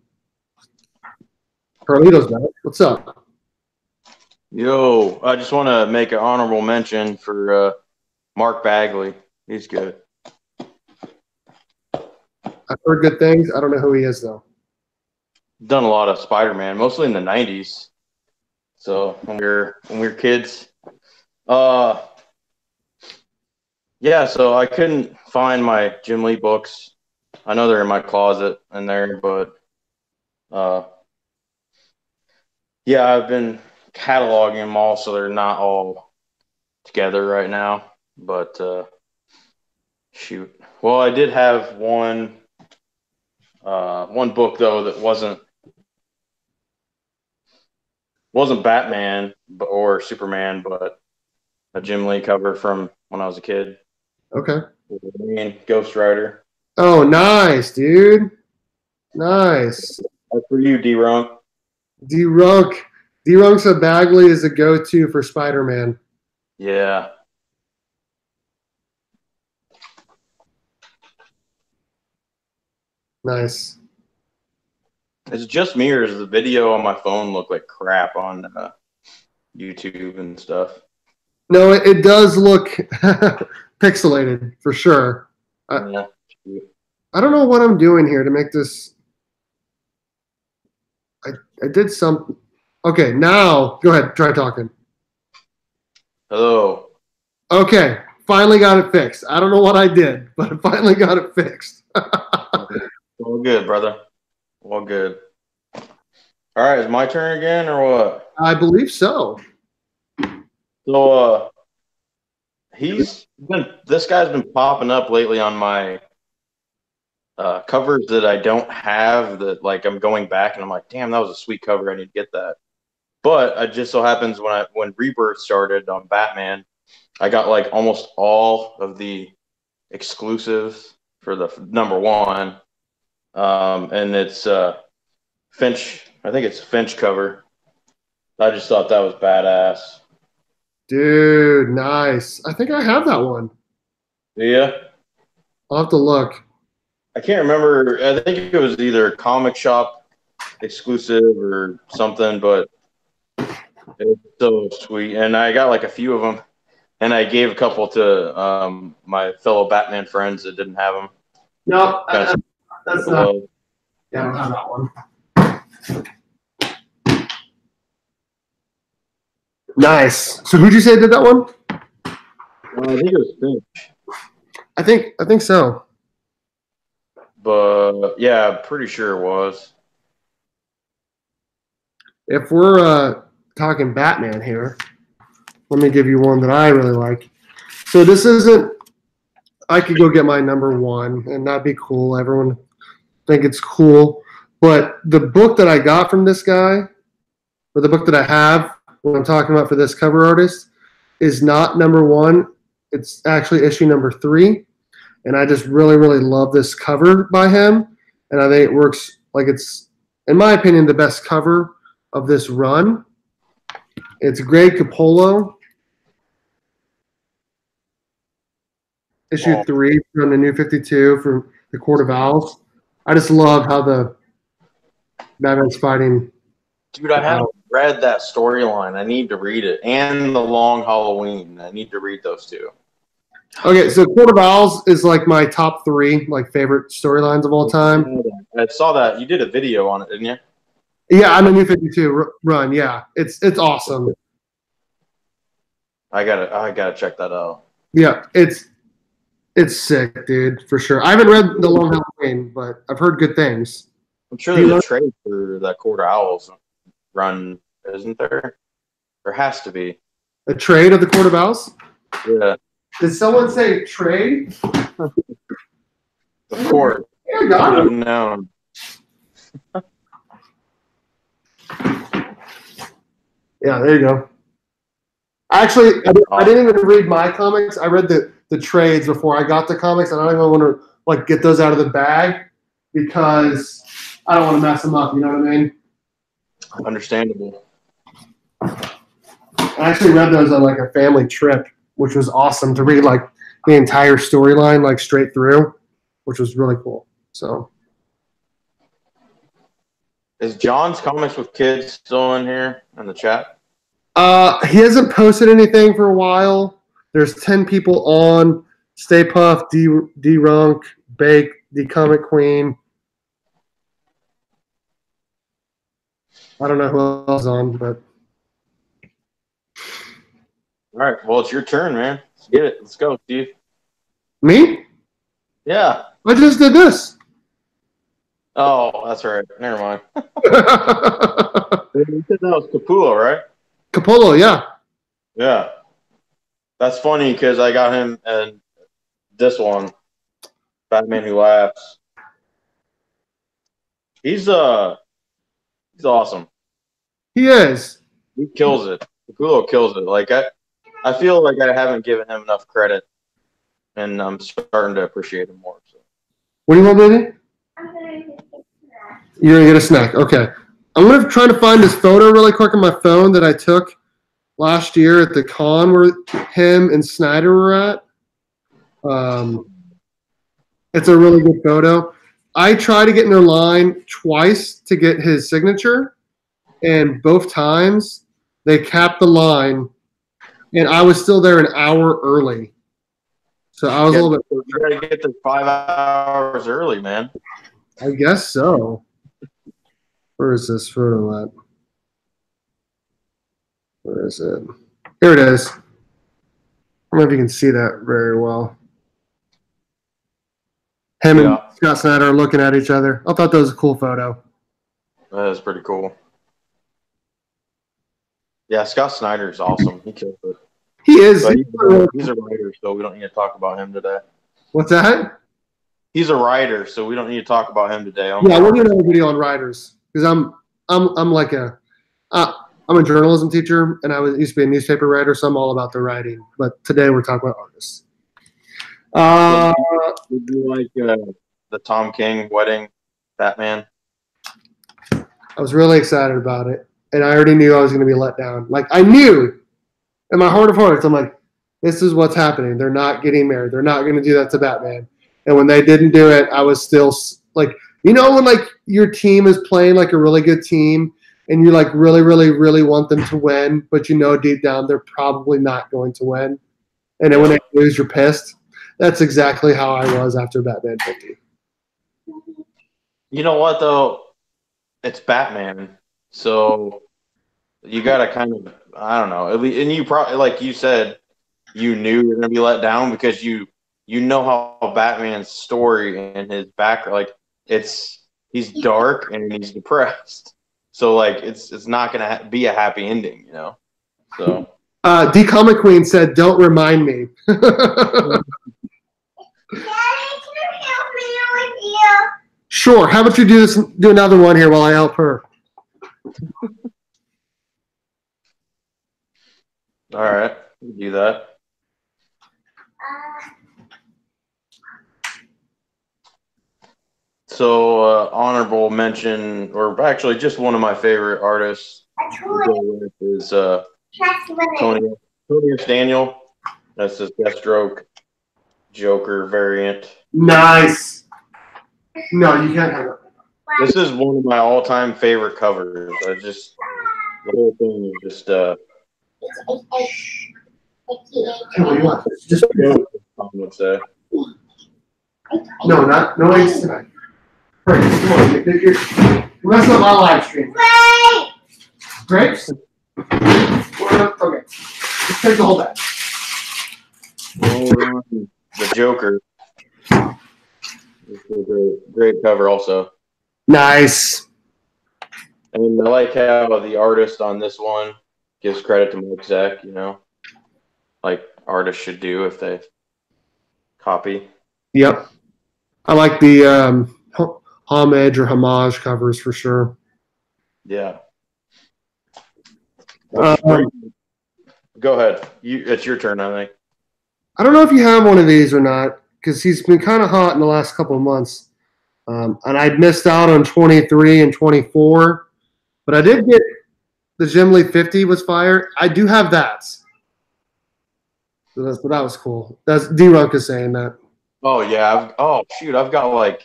A: Carlito's back. What's up?
C: Yo, I just want to make an honorable mention for Mark Bagley. He's good.
A: I've heard good things. I don't know who he is though.
C: Done a lot of Spider-Man, mostly in the '90s. So when we were kids, yeah. So I couldn't find my Jim Lee books. I know they're in my closet in there, but yeah, I've been cataloging them all, so they're not all together right now. But shoot, well, I did have one book though that wasn't Batman or Superman, but a Jim Lee cover from when I was a kid.
A: Okay.
C: Ghost Rider.
A: Oh, nice, dude. Nice.
C: That's for you, D-Runk.
A: D-Runk said Bagley is a go-to for Spider-Man.
C: Yeah.
A: Nice.
C: Is it just me, or does the video on my phone look like crap on YouTube and stuff?
A: No, it does look pixelated for sure.
C: Yeah.
A: I don't know what I'm doing here to make this. I did some. Okay, now go ahead. Try talking.
C: Hello.
A: Okay, finally got it fixed. I don't know what I did, but I finally got it fixed.
C: All good, brother. All good. All right, is my turn again or what?
A: I believe so.
C: So this guy's been popping up lately on my covers that I don't have, that like I'm going back and I'm like, damn, that was a sweet cover. I need to get that. But it just so happens when Rebirth started on Batman, I got like almost all of the exclusives for the #1. And it's Finch. I think it's Finch cover. I just thought that was badass.
A: Dude, nice. I think I have that one.
C: Yeah.
A: I'll have to look.
C: I can't remember. I think it was either comic shop exclusive or something, but it's so sweet. And I got like a few of them, and I gave a couple to my fellow Batman friends that didn't have them.
A: No, that's not. Yeah, I don't have that one. Nice. So who'd you say did that one?
C: I think it was Finch.
A: I think so.
C: But yeah, I'm pretty sure it was.
A: If we're talking Batman here, let me give you one that I really like. So this isn't. I could go get my #1, and that'd be cool. Everyone think it's cool. But the book that I got from this guy, or the book that I have, what I'm talking about for this cover artist, is not #1. It's actually issue #3. And I just really, really love this cover by him. And I think it works like it's, in my opinion, the best cover of this run. It's Greg Capullo, issue 3 from the New 52 from the Court of Owls. I just love how the Batman's fighting.
C: Dude, I haven't read that storyline. I need to read it. And The Long Halloween. I need to read those two.
A: Okay, so Court of Owls is like my top 3 like favorite storylines of all time.
C: I saw that. You did a video on it, didn't you?
A: Yeah, I'm a New 52 run. Yeah, it's awesome.
C: I gotta check that out.
A: Yeah, it's sick, dude, for sure. I haven't read The Long Halloween, but I've heard good things.
C: I'm sure there's a trade for that Court of Owls run, isn't there? There has to be.
A: A trade of the Court of Owls?
C: Yeah.
A: Did someone say trade?
C: Of course.
A: Yeah, I got it.
C: No.
A: Yeah, there you go. Actually, I didn't even read my comics. I read the trades before I got the comics, and I don't even want to like get those out of the bag because I don't want to mess them up. You know what I mean?
C: Understandable.
A: I actually read those on like a family trip, which was awesome to read like the entire storyline like straight through, which was really cool. So
C: Is John's Comics with Kids still in here in the chat?
A: He hasn't posted anything for a while. There's 10 people on. Stay Puft, D Runk, Bake, the Comic Queen. I don't know who else is on, but
C: All right. Well, it's your turn, man. Let's get it. Let's go, Steve.
A: me?
C: Yeah.
A: I just did this.
C: Oh, that's right. Never mind. You said that was Capullo, right?
A: Capullo, yeah.
C: Yeah. That's funny because I got him in this one, Batman Who Laughs. He's awesome.
A: He is.
C: He kills it. Capullo kills it. Like I feel like I haven't given him enough credit, and I'm starting to appreciate him more. So.
A: What do you want, baby?
B: I'm gonna get a snack.
A: You're going to get a snack. Okay. I'm going to try to find this photo really quick on my phone that I took last year at the con where him and Snyder were at. It's a really good photo. I tried to get in their line twice to get his signature, and both times they capped the line, and I was still there an hour early. So I was a little bit.
C: You got to get there 5 hours early, man.
A: I guess so. Where is this photo at? Where is it? Here it is. I don't know if you can see that very well. Him and Scott Snyder are looking at each other. I thought that was a cool photo.
C: That is pretty cool. Yeah, Scott Snyder's awesome. He kills it.
A: He is.
C: But he's a writer, so we don't need to talk about him today.
A: What's that?
C: He's a writer, so we don't need to talk about him today.
A: Yeah, we'll do another video on writers because I'm like I'm a journalism teacher and used to be a newspaper writer, so I'm all about the writing. But today we're talking about artists.
C: Would you like the Tom King wedding Batman?
A: I was really excited about it, and I already knew I was going to be let down. Like I knew in my heart of hearts, I'm like, this is what's happening. They're not getting married. They're not going to do that to Batman. And when they didn't do it, I was still like, you know, when like your team is playing like a really good team and you like really, really, really want them to win, but you know deep down they're probably not going to win. And then when they lose, you're pissed. That's exactly how I was after Batman 50.
C: You know what, though? It's Batman. So you got to kind of, I don't know. And you probably, like you said, you knew you were going to be let down because you know how Batman's story and his background, like he's dark and he's depressed. So like it's not going to be a happy ending, you know? So.
A: D Comic Queen said, "Don't remind me."
B: Daddy, can you help me with you?
A: Sure. How about you do another one here while I help her?
C: All right, do that. So honorable mention, or actually just one of my favorite artists is Tony S. Daniel. That's his Deathstroke Joker variant.
A: Nice. No, you can't have it.
C: This is one of my all-time favorite covers. The whole thing is just
A: Just
C: I would say.
A: no eggs tonight. Right, come on, you messed up my live stream. Grapes? Okay, let's take the whole bag.
C: The Joker. This is a great cover also.
A: Nice.
C: And I like how the artist on this one gives credit to Mike Zeck, you know, like artists should do if they copy.
A: Yep. I like the homage or homage covers for sure.
C: Yeah. Go ahead. It's your turn, I think.
A: I don't know if you have one of these or not because he's been kind of hot in the last couple of months. And I'd missed out on 23 and 24, but I did get the Jim Lee 50 was fire. I do have that. So that was cool. That's D-Runk is saying that.
C: Oh, yeah. I've got like,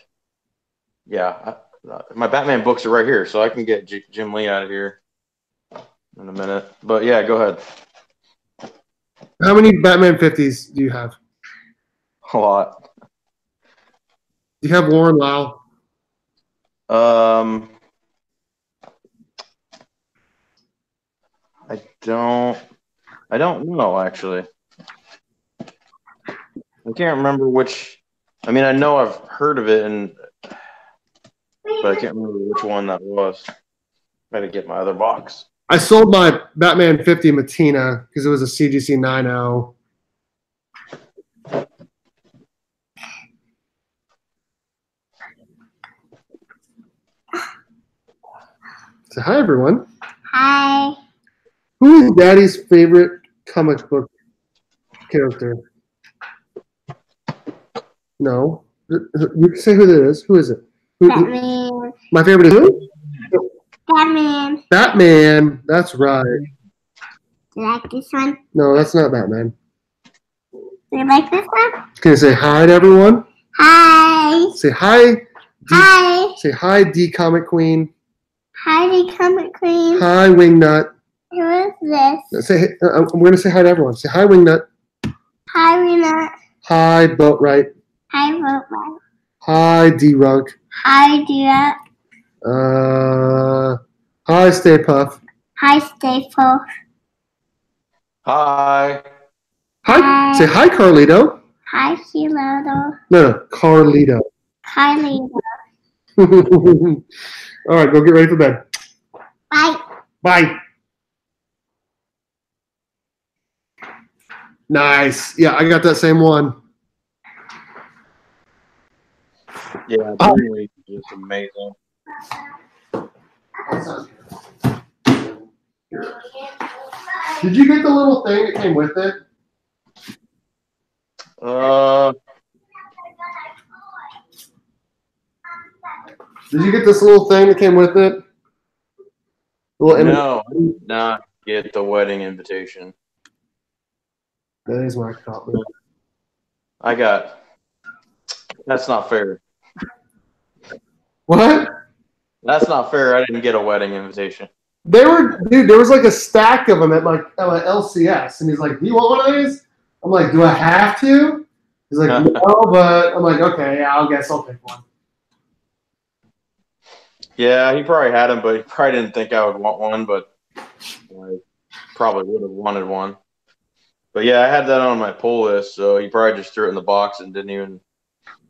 C: yeah. my Batman books are right here, so I can get Jim Lee out of here in a minute. But yeah, go ahead.
A: How many Batman 50s do you have?
C: A lot.
A: Do you have Warren Lau?
C: I don't know actually. I can't remember which. I mean, I know I've heard of it, but I can't remember which one that was. Got to get my other box.
A: I sold my Batman 50 Mattina because it was a CGC 9.0. So hi everyone.
B: Hi.
A: Who is Daddy's favorite comic book character? No. You can say who that is. Who is it?
B: Batman.
A: My favorite is who?
B: Batman.
A: Batman. That's right.
B: Do you like this one?
A: No, that's not Batman.
B: Do you like this one?
A: Can you say hi to everyone?
B: Hi.
A: Say hi.
B: Hi.
A: Say hi, D Comic Queen.
B: Hi, the Comic Queen.
A: Hi, Wingnut.
B: Who is this?
A: Say I'm going to say hi to everyone. Say hi, Wingnut.
B: Hi, Rena.
A: Hi, Boatwright.
B: Hi, Boatman.
A: Hi, D-Runk.
B: Hi, Dia.
A: Hi, Stay Puff.
B: Hi, Staple.
C: Hi.
A: Hi.
B: Hi.
A: Say hi, Carlito.
B: Hi, Hilato.
A: No, Carlito.
B: Hi, Lisa.
A: All right, go get ready for bed.
B: Bye.
A: Bye. Nice. Yeah, I got that same one.
C: Yeah, really just amazing.
A: Did you get the little thing that came with it? Did you get this little thing that came with it?
C: No, I did not get the wedding invitation.
A: That is my copy.
C: That's not fair.
A: What?
C: That's not fair. I didn't get a wedding invitation.
A: There was like a stack of them at LCS, and he's like, "Do you want one of these?" I'm like, "Do I have to?" He's like, "No," but I'm like, "Okay, yeah, I guess I'll pick one."
C: Yeah, he probably had them, but he probably didn't think I would want one, but I probably would have wanted one. But yeah, I had that on my pull list, so he probably just threw it in the box and didn't even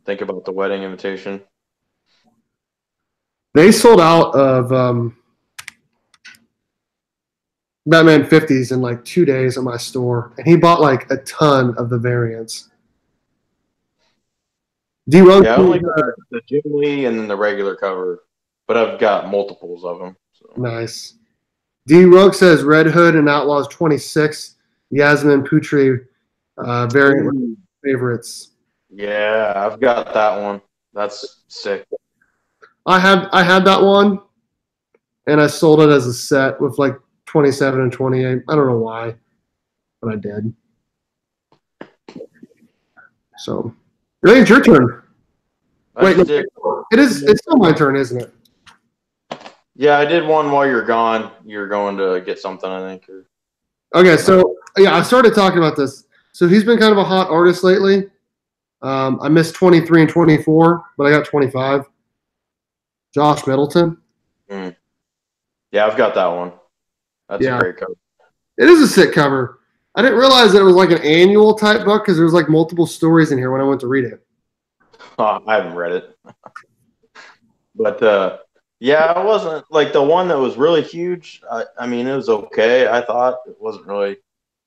C: think about the wedding invitation.
A: They sold out of Batman 50s in like 2 days at my store, and he bought like a ton of the variants. D-Runk,
C: Yeah, I only got the Jim Lee and then the regular cover, but I've got multiples of them. So.
A: Nice. D-Runk says Red Hood and Outlaws 26, Yasmin Putri variant favorites.
C: Yeah, I've got that one. That's sick.
A: I had that one, and I sold it as a set with like 27 and 28. I don't know why, but I did. So, I think it's your turn. Wait, no, it's still my turn, isn't it?
C: Yeah, I did one while you're gone. You're going to get something, I think.
A: Okay, so yeah, I started talking about this. So he's been kind of a hot artist lately. I missed 23 and 24, but I got 25. Josh Middleton.
C: Mm. Yeah, I've got that one. That's a great cover.
A: It is a sick cover. I didn't realize that it was like an annual type book because there was like multiple stories in here when I went to read it.
C: Oh, I haven't read it. But yeah, it wasn't like the one that was really huge. I mean, it was okay. I thought it wasn't really,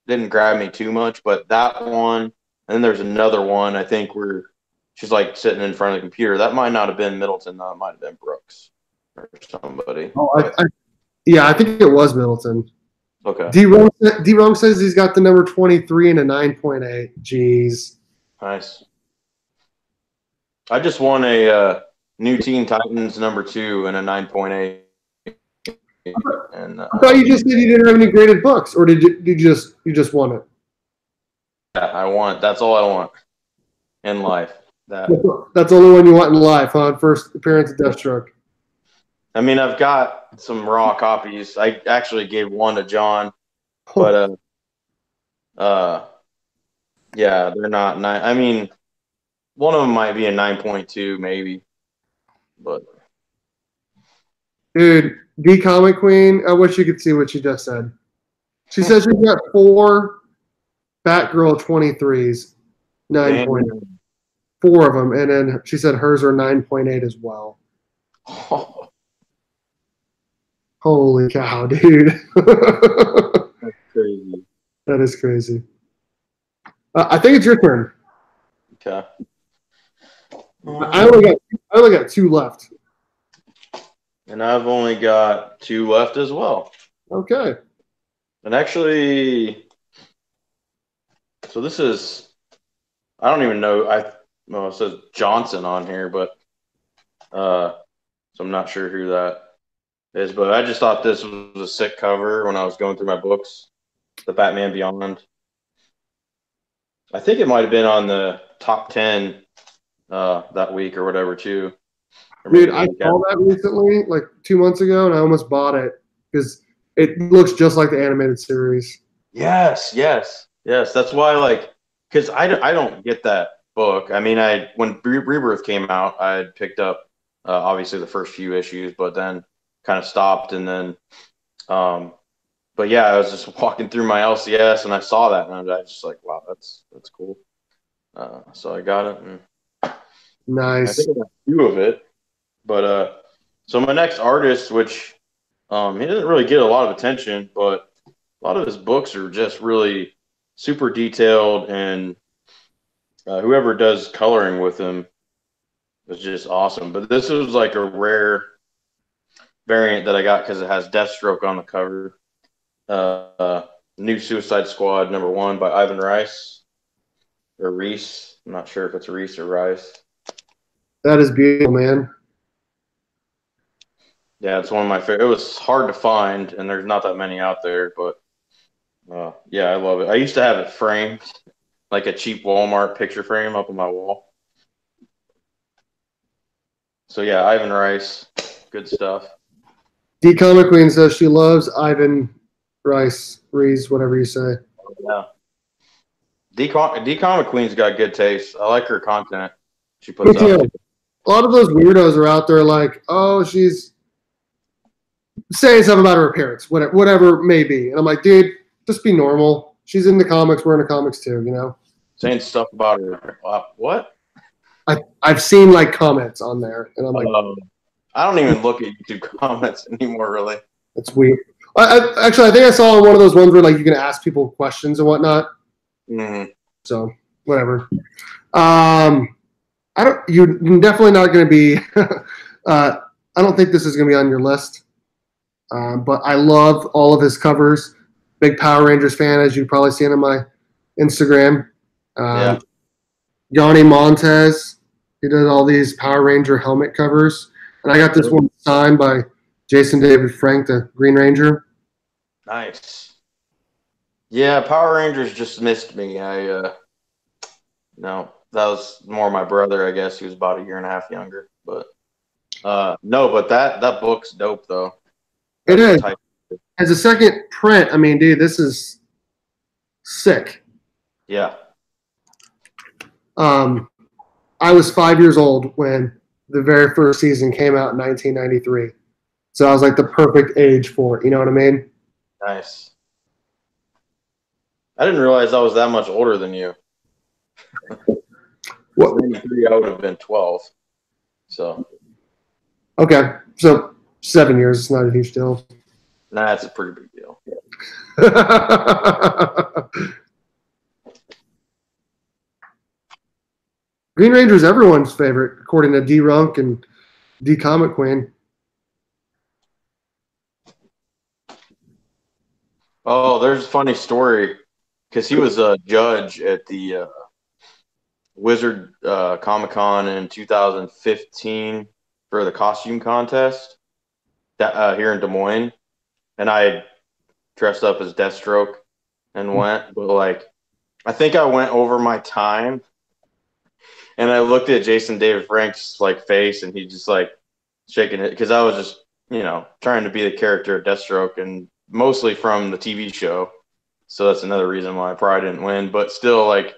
C: didn't grab me too much, but that one, and then there's another one, I think, where she's like sitting in front of the computer. That might not have been Middleton. That might have been Brooks or somebody.
A: Oh, I think it was Middleton.
C: Okay.
A: D-Rong says he's got the number 23 and a 9.8. Jeez.
C: Nice. I just won a New Teen Titans number 2 and a 9.8. And
A: I thought you just said you didn't have any graded books, or did you just want it?
C: Yeah, I want. That's all I want in life.
A: That's the only one you want in life, huh? First appearance of Deathstroke.
C: I mean, I've got some raw copies. I actually gave one to John, but yeah, they're not nine. I mean, one of them might be a 9.2, maybe, but
A: Dude, D Comic Queen, I wish you could see what she just said. She says she's got 4 Batgirl 23s, 9.8.
C: damn.
A: 4 of them, and then she said hers are 9.8 as well. Holy cow, dude.
C: That's crazy.
A: That is crazy. I think it's your turn.
C: Okay.
A: I only got 2 left.
C: And I've only got 2 left as well.
A: Okay.
C: And actually, so this is, I don't even know. Well, it says Johnson on here, but so I'm not sure who that is. But I just thought this was a sick cover when I was going through my books. The Batman Beyond. I think it might have been on the top 10 that week or whatever too. Or
A: Dude, I saw that recently, like 2 months ago, and I almost bought it because it looks just like the animated series.
C: Yes. That's why, like, because I don't get that book. I mean, when Rebirth came out, I had picked up obviously the first few issues, but then kind of stopped, and then, but yeah, I was just walking through my LCS and I saw that, and I was just like, wow, that's cool. So I got it, and
A: Nice.
C: I think I got 2 of it. But so my next artist, which he doesn't really get a lot of attention, but a lot of his books are just really super detailed, and whoever does coloring with him is just awesome. But this was like a rare variant that I got because it has Deathstroke on the cover. New Suicide Squad #1 by Ivan Rice or Reese. I'm not sure if it's Reese or Rice.
A: That is beautiful, man.
C: Yeah, it's one of my favorite. It was hard to find, and there's not that many out there, but yeah, I love it. I used to have it framed, like a cheap Walmart picture frame up on my wall. So yeah, Ivan Rice, good stuff.
A: D Comic Queen says she loves Ivan Rice, Reese, whatever you say.
C: Yeah. D Comic Queen's got good taste. I like her content she puts
A: Me
C: out.
A: too. A lot of those weirdos are out there like, oh, she's saying something about her appearance, whatever it may be. And I'm like, dude, just be normal. She's in the comics. We're in the comics too, you know?
C: Saying stuff about her. What?
A: I've seen like comments on there, and I'm like,
C: I don't even look at YouTube comments anymore, really.
A: it's weird. Actually, I think I saw one of those ones where like you can ask people questions and whatnot.
C: Mm-hmm.
A: So whatever. You're definitely not going to be. I don't think this is going to be on your list. But I love all of his covers. Big Power Rangers fan, as you've probably seen on my Instagram.
C: Yeah.
A: Yanni Montez, he did all these Power Ranger helmet covers. And I got this one signed by Jason David Frank, the Green Ranger.
C: Nice. Yeah, Power Rangers just missed me. No, that was more my brother, I guess. He was about 1.5 years younger. But no, but that book's dope though.
A: It is. As a second print, I mean, dude, this is sick.
C: Yeah.
A: I was 5 years old when the very first season came out in 1993. So I was like the perfect age for it. You know what I mean?
C: Nice. I didn't realize I was that much older than you.
A: What?
C: 93, I would have been 12. So.
A: Okay. So 7 years is not a huge deal.
C: Nah, it's a pretty big deal.
A: Green Ranger's everyone's favorite, according to D Runk and D Comic Queen.
C: Oh, there's a funny story because he was a judge at the Wizard Comic Con in 2015 for the costume contest here in Des Moines, and I dressed up as Deathstroke and went, but like I think I went over my time, and I looked at Jason David Frank's like face, and he just like shaking it because I was just trying to be the character of Deathstroke, and mostly from the TV show. So that's another reason why I probably didn't win. But still, like,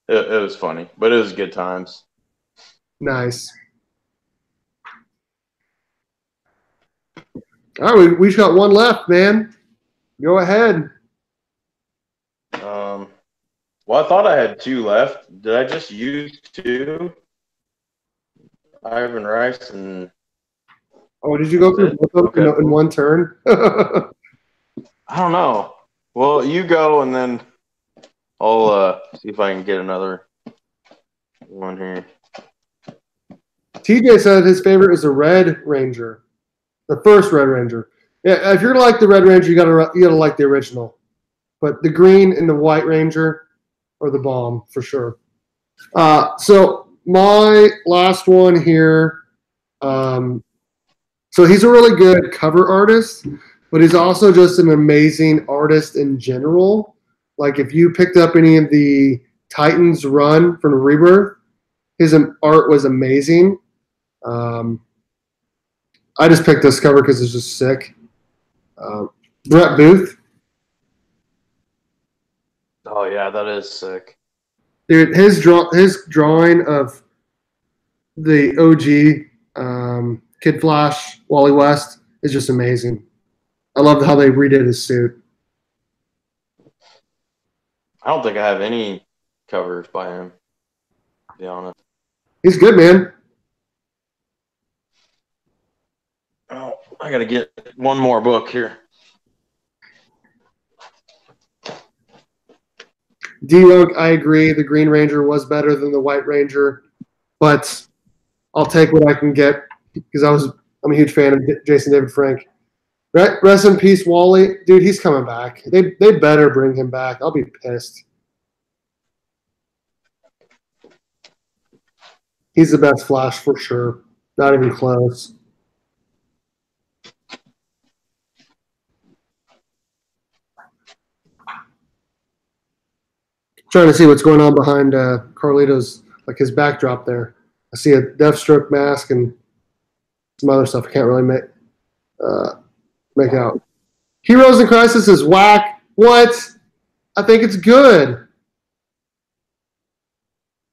C: it was funny. But it was good times.
A: Nice. All right, we got one left, man. Go ahead.
C: Well, I thought I had 2 left. Did I just use 2? Ivan Rice and.
A: Oh, did you go through both of them in one turn?
C: I don't know. Well, you go, and then I'll see if I can get another one here.
A: TJ said his favorite is the Red Ranger, the first Red Ranger. Yeah, if you're gonna like the Red Ranger, you gotta like the original. But the green and the White Ranger are the bomb for sure. So my last one here. So he's a really good cover artist, but he's also just an amazing artist in general. Like if you picked up any of the Titans run from Rebirth, his art was amazing. I just picked this cover because it's just sick. Brett Booth.
C: Oh yeah, that is sick.
A: Dude, his drawing of the OG Kid Flash, Wally West is just amazing. I love how they redid his suit.
C: I don't think I have any covers by him, to be honest.
A: He's good, man.
C: Oh, I got to get one more book here.
A: D-Lunk, I agree. The Green Ranger was better than the White Ranger, but I'll take what I can get because I'm a huge fan of Jason David Frank. Rest in peace, Wally. Dude, he's coming back. They better bring him back. I'll be pissed. He's the best Flash for sure. Not even close. Trying to see what's going on behind Carlito's, like his backdrop there. I see a Deathstroke mask and some other stuff. I can't really make out. Heroes in Crisis is whack. What? I think it's good.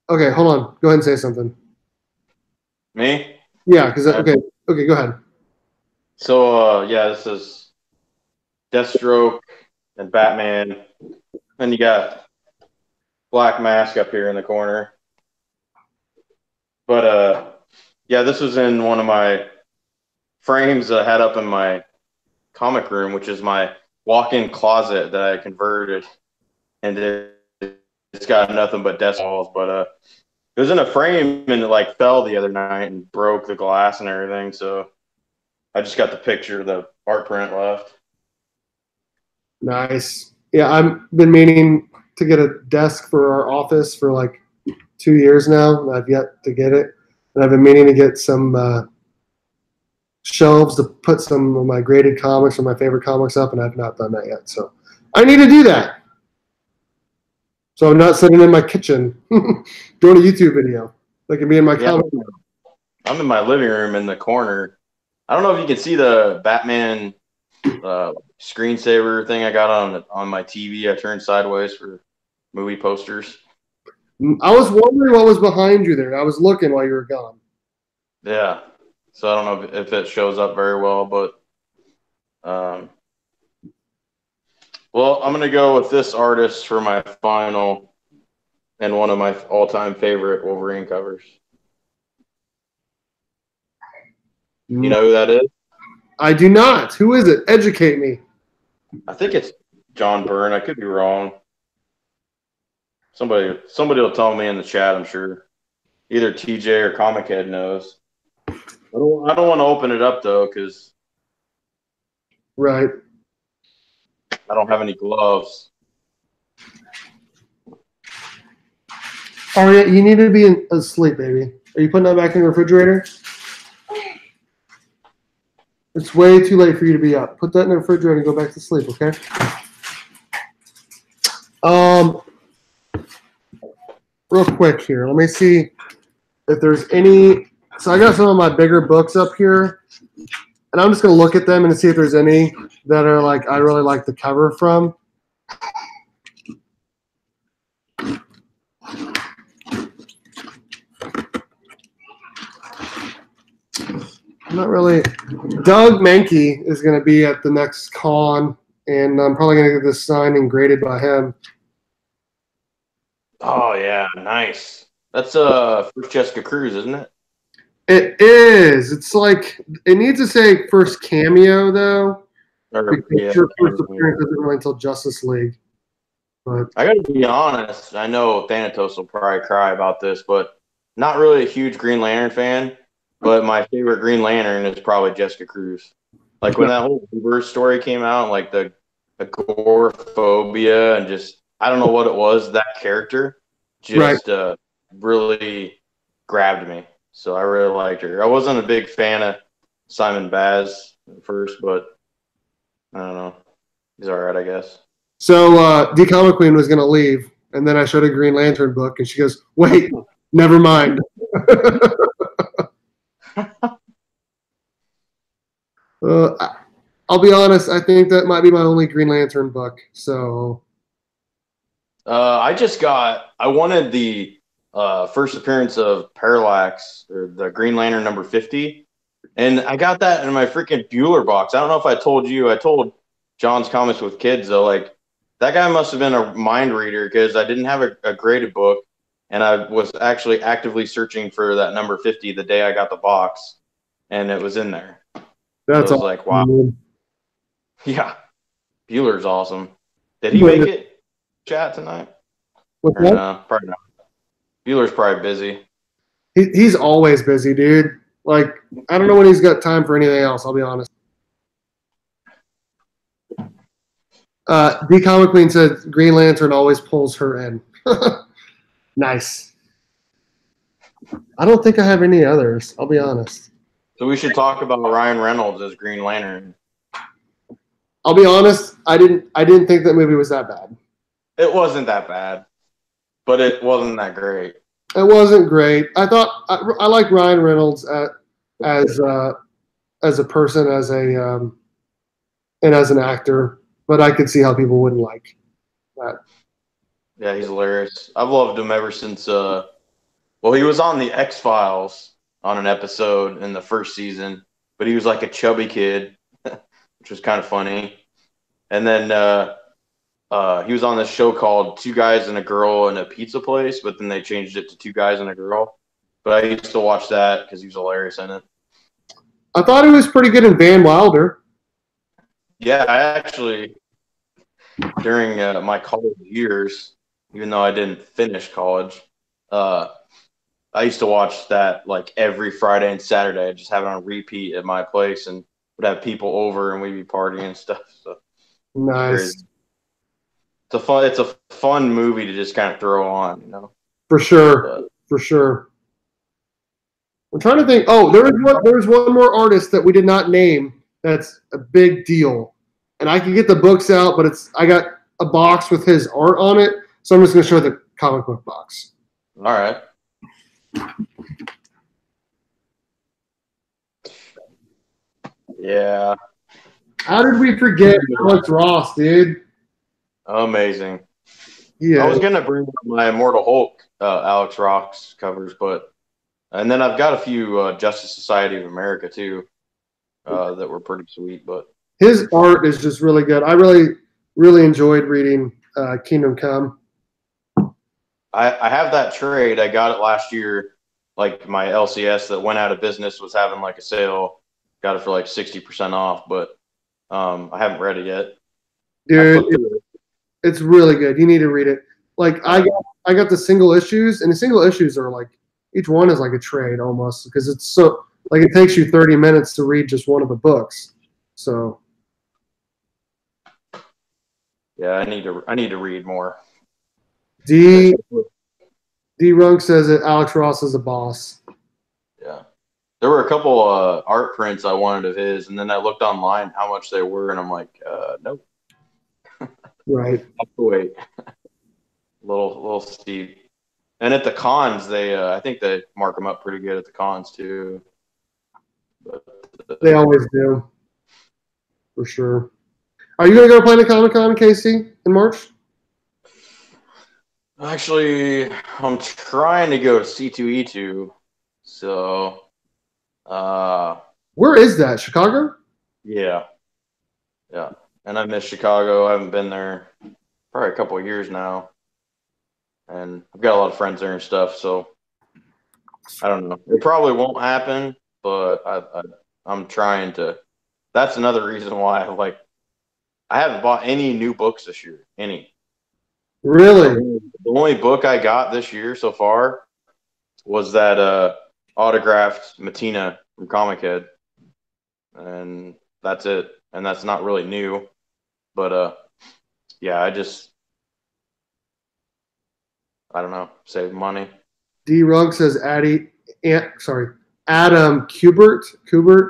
A: Okay, hold on. Go ahead and say something.
C: Me?
A: Yeah, because okay, go ahead.
C: So this is Deathstroke and Batman, and you got Black Mask up here in the corner. But this was in one of my frames I had up in my comic room, which is my walk-in closet that I converted, and it's got nothing but desk walls. But it was in a frame and it like fell the other night and broke the glass and everything. So I just got the picture, the art print left.
A: Nice. Yeah, I've been meaning to get a desk for our office for like 2 years now, and I've yet to get it. And I've been meaning to get some shelves to put some of my graded comics or my favorite comics up, and I've not done that yet. So I need to do that. So I'm not sitting in my kitchen doing a YouTube video. I can be in my comic room.
C: I'm in my living room in the corner. I don't know if you can see the Batman screensaver thing I got on my TV. I turned sideways for movie posters.
A: I was wondering what was behind you there. I was looking while you were gone.
C: Yeah. So I don't know if it shows up very well, but well, I'm going to go with this artist for my final and one of my all-time favorite Wolverine covers. You know who that is?
A: I do not. Who is it? Educate me.
C: I think it's John Byrne. I could be wrong. Somebody will tell me in the chat, I'm sure. Either TJ or Comic Head knows. I don't want to open it up, though, because
A: right.
C: I don't have any gloves.
A: Oh, yeah, you need to be asleep, baby. Are you putting that back in the refrigerator? It's way too late for you to be up. Put that in the refrigerator and go back to sleep, okay? Real quick here. Let me see if there's any. So I got some of my bigger books up here. and I'm just gonna look at them and see if there's any that are like I really like the cover from. Not really. Doug Mankey is going to be at the next con, and I'm probably going to get this signed and graded by him.
C: Oh yeah, nice. That's Francesco Cruz, isn't it?
A: It is. It's like it needs to say first cameo though. Because your first appearance isn't really until Justice League. But
C: I got to be honest. I know Thanatos will probably cry about this, but not really a huge Green Lantern fan. But my favorite Green Lantern is probably Jessica Cruz. Like when that whole Uber story came out, like the agoraphobia and just I don't know what it was. That character just really grabbed me. So I really liked her. I wasn't a big fan of Simon Baz at first, but I don't know. He's all right, I guess.
A: So D Comic Queen was going to leave, and then I showed a Green Lantern book, and she goes, "Wait, never mind." I'll be honest. I think that might be my only Green Lantern book. So
C: I wanted the first appearance of Parallax or the Green Lantern number 50, and I got that in my freaking Bueller box. I don't know if I told you. I told John's Comics with Kids though. Like that guy must have been a mind reader because I didn't have a graded book, and I was actually actively searching for that number 50 the day I got the box, and it was in there.
A: That's
C: so I was like, wow. Yeah. Bueller's awesome. Did he make it chat tonight?
A: What's that?
C: No, probably not. Bueller's probably busy.
A: He's always busy, dude. Like, I don't know when he's got time for anything else, I'll be honest. D Comic Queen said Green Lantern always pulls her in. Nice. I don't think I have any others, I'll be honest.
C: So we should talk about Ryan Reynolds as Green Lantern.
A: I'll be honest, I didn't think that movie was that bad.
C: It wasn't that bad, but it wasn't that great.
A: It wasn't great. I thought I like Ryan Reynolds as a person, and as an actor, but I could see how people wouldn't like that.
C: Yeah, he's hilarious. I've loved him ever since. Well, he was on the X-Files on an episode in the first season, but he was like a chubby kid, which was kind of funny. And then he was on this show called Two Guys and a Girl in a Pizza Place, but then they changed it to Two Guys and a Girl. But I used to watch that because he was hilarious in it.
A: I thought he was pretty good in Van Wilder.
C: Yeah, I actually, during my college years, even though I didn't finish college, I used to watch that like every Friday and Saturday. I'd just have it on repeat at my place and would have people over and we'd be partying and stuff. So
A: nice.
C: It's a fun movie to just kind of throw on, you know.
A: For sure. For sure. I'm trying to think. Oh, there's one more artist that we did not name that's a big deal. And I can get the books out, but I got a box with his art on it, so I'm just going to show the comic book box.
C: All right. Yeah.
A: How did we forget Alex Ross, dude?
C: Amazing.
A: Yeah.
C: I was going to bring up my Immortal Hulk Alex Ross covers, and then I've got a few Justice Society of America too that were pretty sweet. But
A: his art is just really good. I really enjoyed reading Kingdom Come.
C: I have that trade. I got it last year. Like my LCS that went out of business was having like a sale. Got it for like 60% off, but I haven't read it yet.
A: Dude, it's really good. You need to read it. Like I got the single issues, and the single issues are like each one is like a trade almost because it's so like it takes you 30 minutes to read just one of the books. So
C: yeah, I need to read more.
A: D Runk says that Alex Ross is a boss.
C: Yeah. There were a couple art prints I wanted of his, and then I looked online how much they were, and I'm like, nope.
A: Right.
C: Have to wait. little steep. And at the cons, I think they mark them up pretty good at the cons too.
A: They always do, for sure. Are you gonna go to Planet Comic Con, Casey, in March?
C: Actually, I'm trying to go to C2E2. So,
A: Where is that? Chicago?
C: yeah. And I miss Chicago. I haven't been there probably a couple of years now. And I've got a lot of friends there and stuff. So, I don't know. It probably won't happen, but I'm trying to. That's another reason why I haven't bought any new books this year. Any.
A: Really?
C: The only book I got this year so far was that autographed Mattina from Comic Head. And that's it. And that's not really new. But yeah, I don't know, save money.
A: D Rug says Adam Kubert.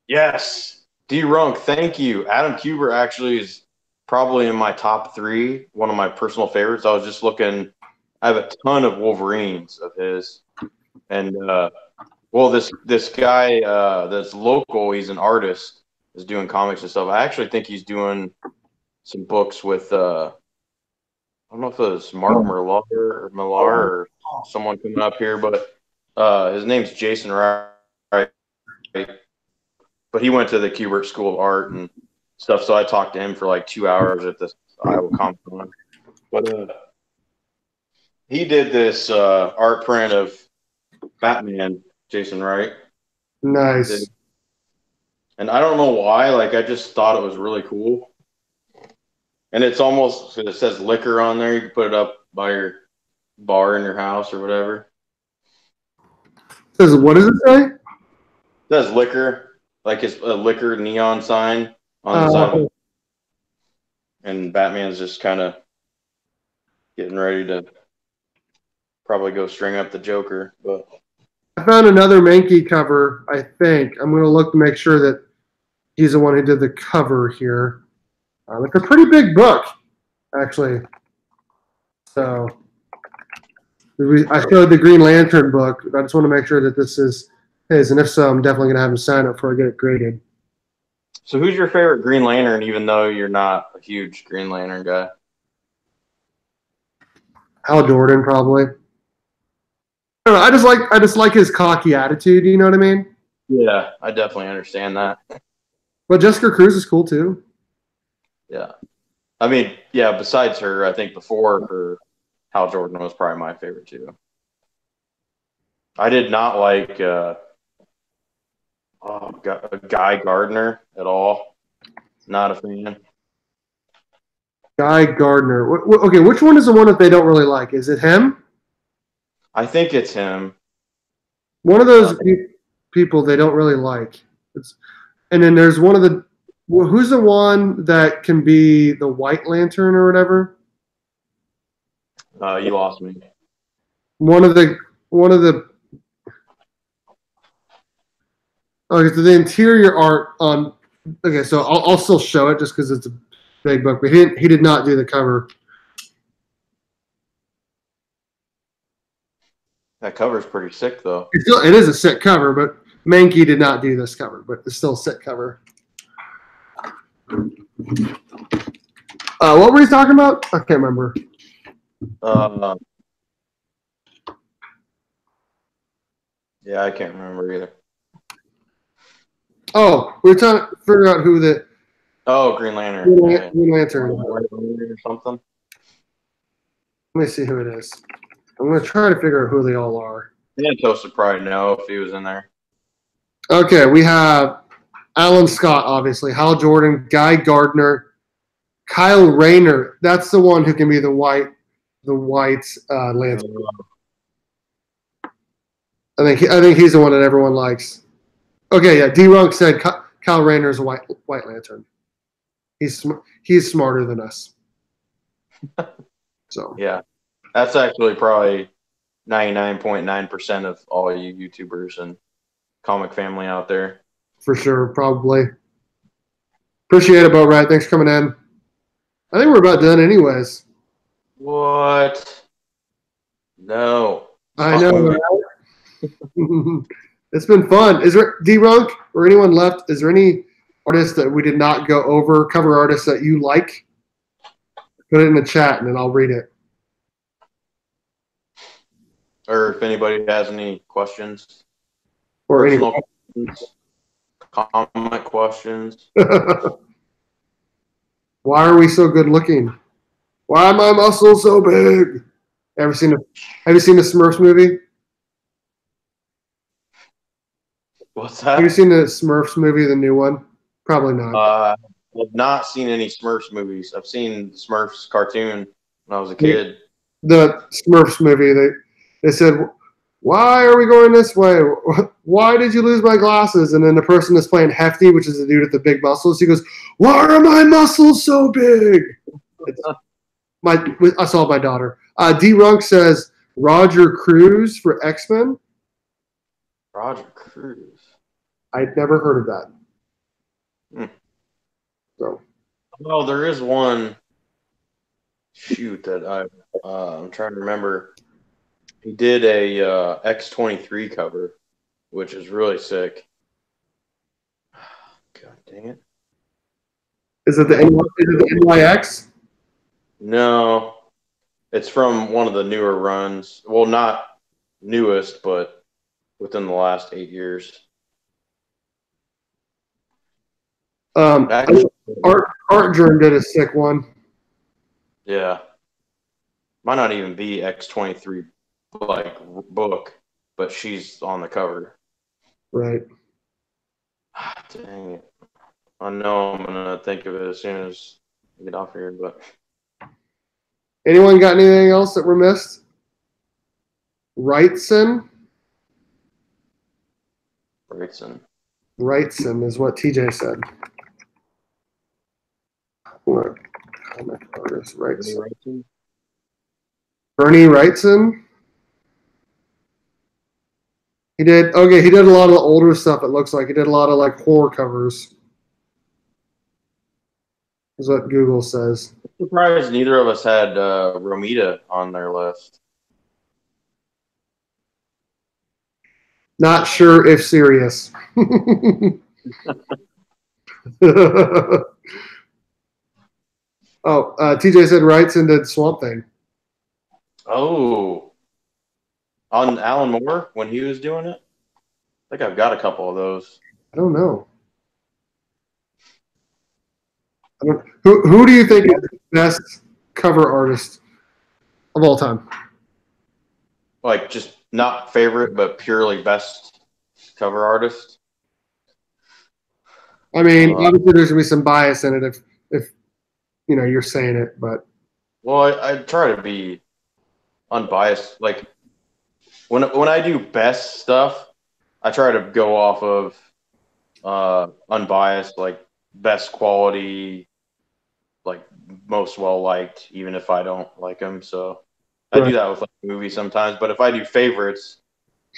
C: Yes. D Runk, thank you. Adam Kubert actually is probably in my top 3, one of my personal favorites. I was just looking, I have a ton of Wolverines of his. And well, this guy that's local, he's an artist, is doing comics and stuff. I actually think he's doing some books with I don't know if it was Mark Millar or someone coming up here, but his name's Jason Wright. But he went to the Kubert School of Art and stuff, so I talked to him for like 2 hours at this Iowa Comic Con. But he did this art print of Batman, Jason Wright.
A: Nice.
C: And I don't know why, like I just thought it was really cool. And it's almost, it says liquor on there. You can put it up by your bar in your house or whatever.
A: Says what does it say?
C: It says liquor, like it's a liquor neon sign on the side. And Batman's just kind of getting ready to probably go string up the Joker. But
A: I found another Mankey cover, I think. I'm going to look to make sure that he's the one who did the cover here. It's a pretty big book, actually. So I showed the Green Lantern book. I just want to make sure that this is his, and if so, I'm definitely going to have him sign it before I get it graded.
C: So who's your favorite Green Lantern, even though you're not a huge Green Lantern guy?
A: Hal Jordan, probably. I don't know, I just like his cocky attitude, you know what I mean?
C: Yeah, I definitely understand that.
A: But Jessica Cruz is cool, too.
C: Yeah. I mean, yeah, besides her, I think before her, Hal Jordan was probably my favorite, too. I did not like Guy Gardner at all. Not a fan.
A: Guy Gardner. Okay, which one is the one that they don't really like? Is it him?
C: I think it's him.
A: One of those people they don't really like. And then there's one of the who's the one that can be the White Lantern or whatever?
C: You lost me.
A: One of the okay, so the interior art on okay, so I'll still show it just because it's a big book, but he did not do the cover.
C: That cover's pretty sick, though.
A: It is a sick cover, but Mankey did not do this cover, but it's still a sick cover. What were you talking about? I can't remember.
C: Yeah, I can't remember either.
A: Oh, we were trying to figure out who the
C: Green Lantern.
A: Green Lantern
C: or something.
A: Let me see who it is. I'm going to try to figure out who they all are.
C: Santos would probably know if he was in there.
A: Okay, we have Alan Scott, obviously, Hal Jordan, Guy Gardner, Kyle Rayner. That's the one who can be the white Lantern. I think he's the one that everyone likes. Okay, yeah. D-Runk said Kyle Rayner is a white Lantern. He's smarter than us. So
C: yeah, that's actually probably 99.9% of all you YouTubers and comic family out there.
A: For sure, probably. Appreciate it, Bo Rat. Thanks for coming in. I think we're about done anyways.
C: What? No.
A: I know. Right? It's been fun. Is there D-Runk or anyone left? Is there any artists that we did not go over, cover artists that you like? Put it in the chat and then I'll read it.
C: Or if anybody has any questions,
A: Or any.
C: personal questions, comment questions.
A: Why are we so good looking? Why are my muscles so big? Have you seen the Smurfs movie?
C: What's
A: Have you
C: that?
A: seen the Smurfs movie, the new one? Probably not.
C: I've not seen any Smurfs movies. I've seen Smurfs cartoon when I was a kid.
A: The Smurfs movie, they said, why are we going this way? Why did you lose my glasses? And then the person that's playing Hefty, which is the dude with the big muscles, he goes, why are my muscles so big? I saw my daughter. D-Runk says Roger Cruz for X-Men.
C: Roger Cruz.
A: I'd never heard of that. So.
C: Well, there is one. Shoot, that I'm trying to remember. He did a X-23 cover, which is really sick. God dang it!
A: Is it the NYX?
C: No, it's from one of the newer runs. Well, not newest, but within the last 8 years.
A: Artgerm did a sick one.
C: Yeah, might not even be X-23 like book, but she's on the cover.
A: Right.
C: Dang it! I know I'm gonna think of it as soon as I get off here, but.
A: Anyone got anything else that we're missed? Wrightson is what TJ said. What? Comic artist Wrightson. Bernie Wrightson. He did a lot of the older stuff. It looks like he did a lot of like horror covers. Is what Google says.
C: I'm surprised neither of us had Romita on their list.
A: Not sure if serious. TJ said Wrightson did Swamp Thing.
C: Oh. On Alan Moore when he was doing it? I think I've got a couple of those.
A: I don't know. Who do you think is the best cover artist of all time?
C: Like, just not favorite, but purely best cover artist?
A: I mean, obviously there's going to be some bias in it if you know you're saying it, but.
C: Well, I try to be unbiased. Like, when I do best stuff, I try to go off of unbiased, like best quality, like most well liked, even if I don't like them. So I do that with like movies sometimes. But if I do favorites,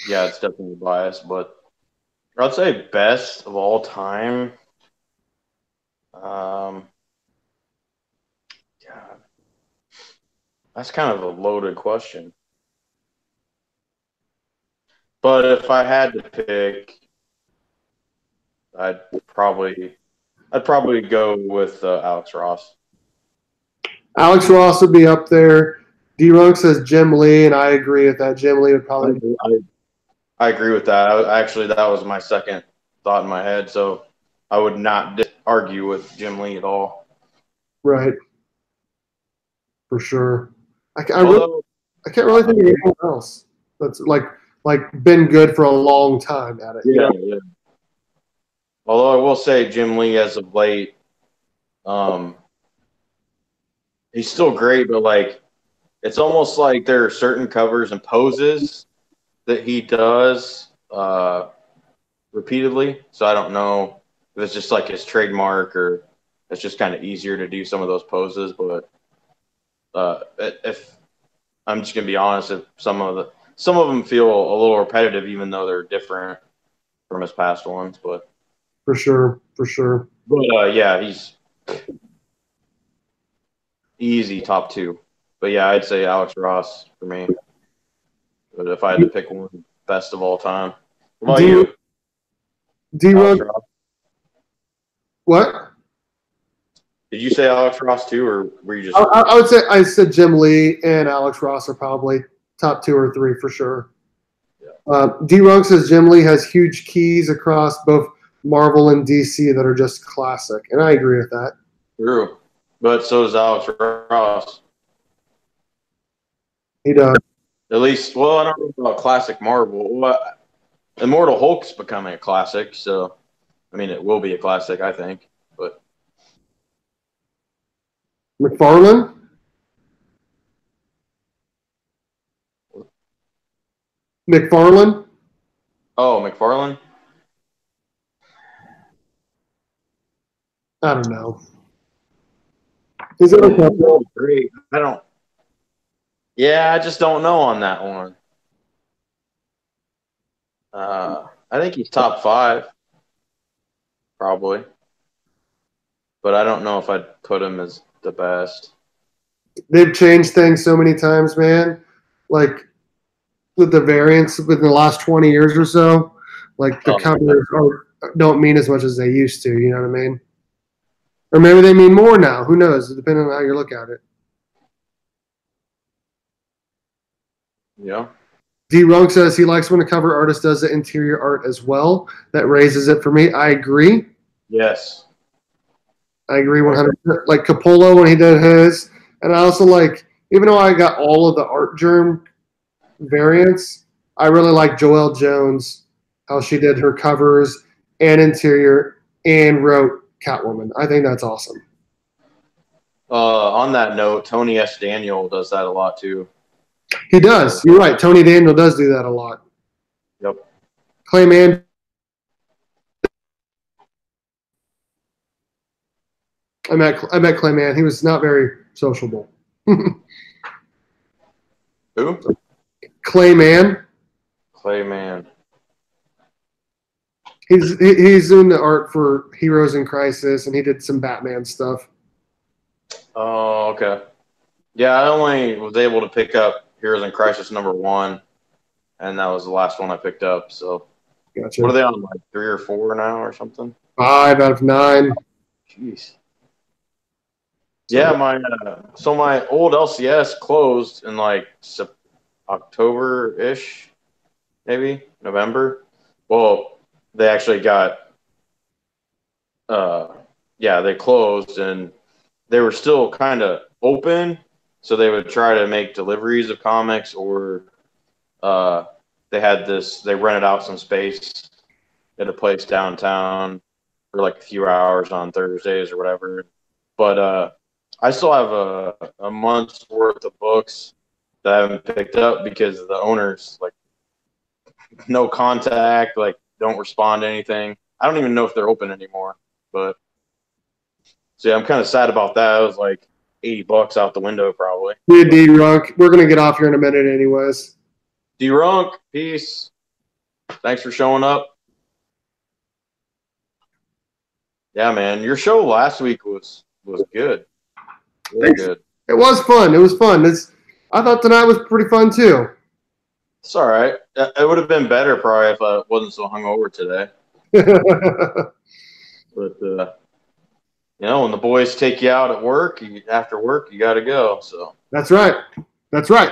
C: yeah, it's definitely biased. But I'd say best of all time. God, that's kind of a loaded question. But if I had to pick, I'd probably go with Alex Ross.
A: Alex Ross would be up there. D-Runk says Jim Lee, and I agree with that. Jim Lee would probably.
C: I agree with that. Actually, that was my second thought in my head, so I would not argue with Jim Lee at all.
A: Right. For sure. I can't really think of anyone else that's like been good for a long time at it.
C: Yeah. Although I will say Jim Lee as of late, he's still great, but like it's almost like there are certain covers and poses that he does repeatedly. So I don't know if it's just like his trademark or it's just kind of easier to do some of those poses. But if I'm just gonna be honest, if some of them feel a little repetitive, even though they're different from his past ones. But
A: for sure.
C: But yeah, he's easy top two. But yeah, I'd say Alex Ross for me. But if I had to pick one, best of all time. What about you?
A: D-Runk.
C: Alex Ross?
A: What?
C: Did you say Alex Ross too, or were you just?
A: I would say I said Jim Lee and Alex Ross are probably top 2 or 3 for sure.
C: Yeah.
A: D-Runk says Jim Lee has huge keys across both Marvel and DC that are just classic, and I agree with that.
C: True, but so does Alex Ross.
A: He does.
C: At least, well, I don't know about classic Marvel. Well, Immortal Hulk's becoming a classic, so I mean, it will be a classic, I think. But
A: McFarlane? McFarlane?
C: oh, McFarlane.
A: I don't know. Is it okay?
C: Great. I don't. Yeah, I just don't know on that one. I think he's top 5, probably, but I don't know if I'd put him as the best.
A: They've changed things so many times, man. Like with the variants within the last 20 years or so, like the covers don't mean as much as they used to. You know what I mean? Or maybe they mean more now. Who knows? Depending on how you look at it.
C: Yeah.
A: D-Runk says he likes when a cover artist does the interior art as well. That raises it for me. I agree.
C: Yes.
A: I agree 100%. Like Capullo when he did his. And I also like, even though I got all of the Artgerm variants, I really like Joelle Jones, how she did her covers and interior and wrote Catwoman. I think that's awesome.
C: On that note, Tony S. Daniel does that a lot too.
A: He does. You're right. Tony Daniel does do that a lot.
C: Yep.
A: Clayman. I met Clayman. He was not very sociable.
C: Who?
A: Clayman.
C: Clayman.
A: He's doing the art for Heroes in Crisis, and he did some Batman stuff.
C: Oh, okay. Yeah, I only was able to pick up Heroes in Crisis #1, and that was the last one I picked up. So,
A: Gotcha.
C: what are they on, like 3 or 4 now, or something?
A: 5 out of 9.
C: Jeez. Yeah, my old LCS closed in like October-ish, maybe November. Well, they actually got, they closed, and they were still kind of open, so they would try to make deliveries of comics, or they rented out some space at a place downtown for like a few hours on Thursdays or whatever. But I still have a month's worth of books that I haven't picked up because the owners, like, no contact, like, don't respond to anything. I don't even know if they're open anymore. But so yeah, I'm kind of sad about that. It was like $80 out the window, probably.
A: Yeah, D-Runk. We're gonna get off here in a minute, anyways.
C: D-Runk, peace. Thanks for showing up. Yeah, man, your show last week was good. Really good.
A: It was fun. I thought tonight was pretty fun too.
C: It's all right. It would have been better probably if I wasn't so hungover today. But when the boys take you out at work, after work, you got to go. So
A: that's right. That's right.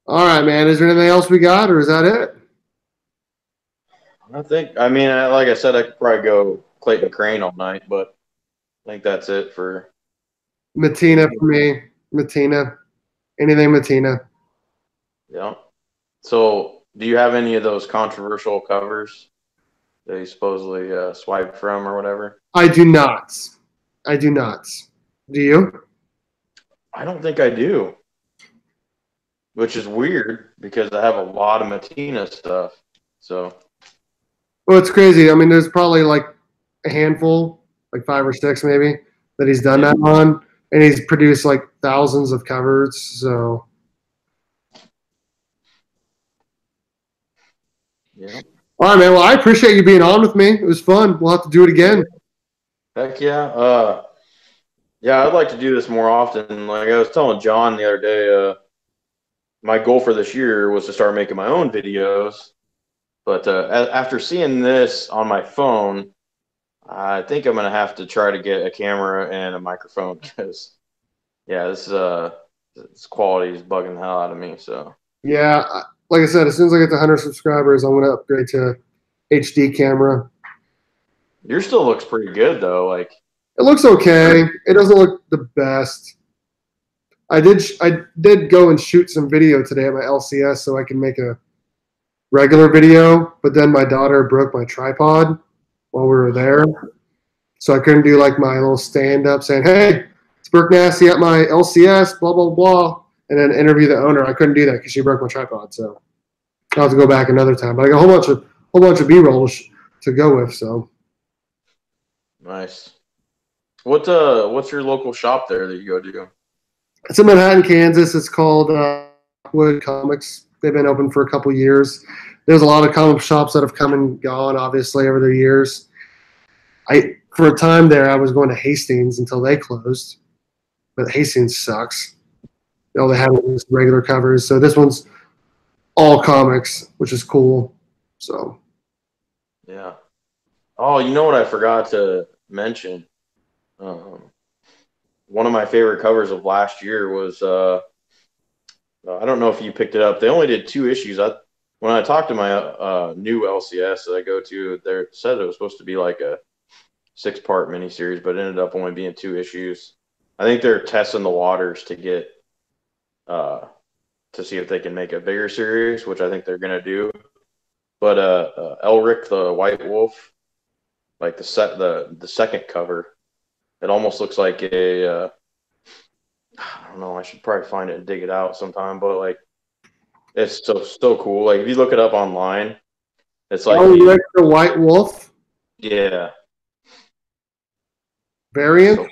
A: All right, man. Is there anything else we got, or is that it?
C: I mean, like I said, I could probably go Clayton Crane all night, but I think that's it for
A: Mattina for me. Mattina. Anything Mattina.
C: Yeah. So, do you have any of those controversial covers that you supposedly swiped from or whatever?
A: I do not. Do you?
C: I don't think I do. Which is weird because I have a lot of Mattina stuff. So.
A: Well, it's crazy. I mean, there's probably like a handful, like 5 or 6 maybe, that he's done that on. And he's produced like thousands of covers. So.
C: Yeah.
A: All right, man. Well, I appreciate you being on with me. It was fun. We'll have to do it again.
C: Heck yeah. Yeah, I'd like to do this more often. Like I was telling John the other day, my goal for this year was to start making my own videos. But after seeing this on my phone, I think I'm gonna have to try to get a camera and a microphone because yeah, this quality is bugging the hell out of me. So
A: Yeah, like I said, as soon as I get to 100 subscribers, I'm gonna upgrade to HD camera.
C: yours still looks pretty good though. Like
A: It looks okay. It doesn't look the best. I did go and shoot some video today at my LCS so I can make a regular video, but then my daughter broke my tripod while we were there, so I couldn't do like my little stand up saying, "Hey, it's Burke Nasty at my LCS, blah blah blah," and then interview the owner. I couldn't do that because she broke my tripod, so I'll have to go back another time. But I got a whole bunch of B-roll to go with. So
C: nice. What's your local shop there that you go to?
A: it's in Manhattan, Kansas. It's called Wood Comics. They've been open for a couple years. There's a lot of comic shops that have come and gone, obviously, over the years. For a time there, I was going to Hastings until they closed, but Hastings sucks. All they have is regular covers. So this one's all comics, which is cool. So
C: Yeah. Oh, you know what I forgot to mention? One of my favorite covers of last year was I don't know if you picked it up. They only did 2 issues. When I talked to my new LCS that I go to, they said it was supposed to be like a 6-part miniseries, but it ended up only being 2 issues. I think they're testing the waters to get to see if they can make a bigger series, which I think they're gonna do. But Elric the White Wolf, like the second cover, it almost looks like a I don't know. I should probably find it and dig it out sometime. But like, it's so cool. Like if you look it up online, it's like
A: Elric the White Wolf.
C: Yeah.
A: Variant.
C: So,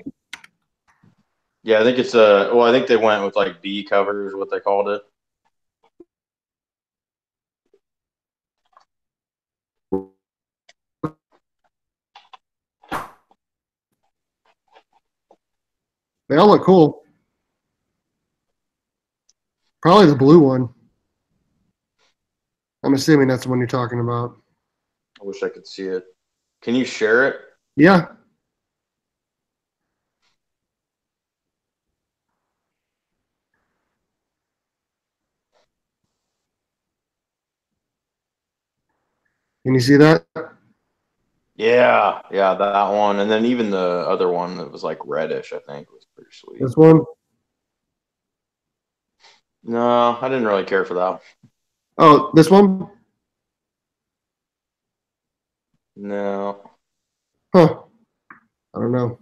C: yeah, I think it's well, I think they went with like B covers, what they called it.
A: They all look cool. Probably the blue one. I'm assuming that's the one you're talking about.
C: I wish I could see it. Can you share it?
A: Yeah. Can you see that?
C: Yeah, that one, and then even the other one that was like reddish, I think, was pretty sweet.
A: This one?
C: No, I didn't really care for that.
A: Oh, this one?
C: No.
A: Huh. I don't know.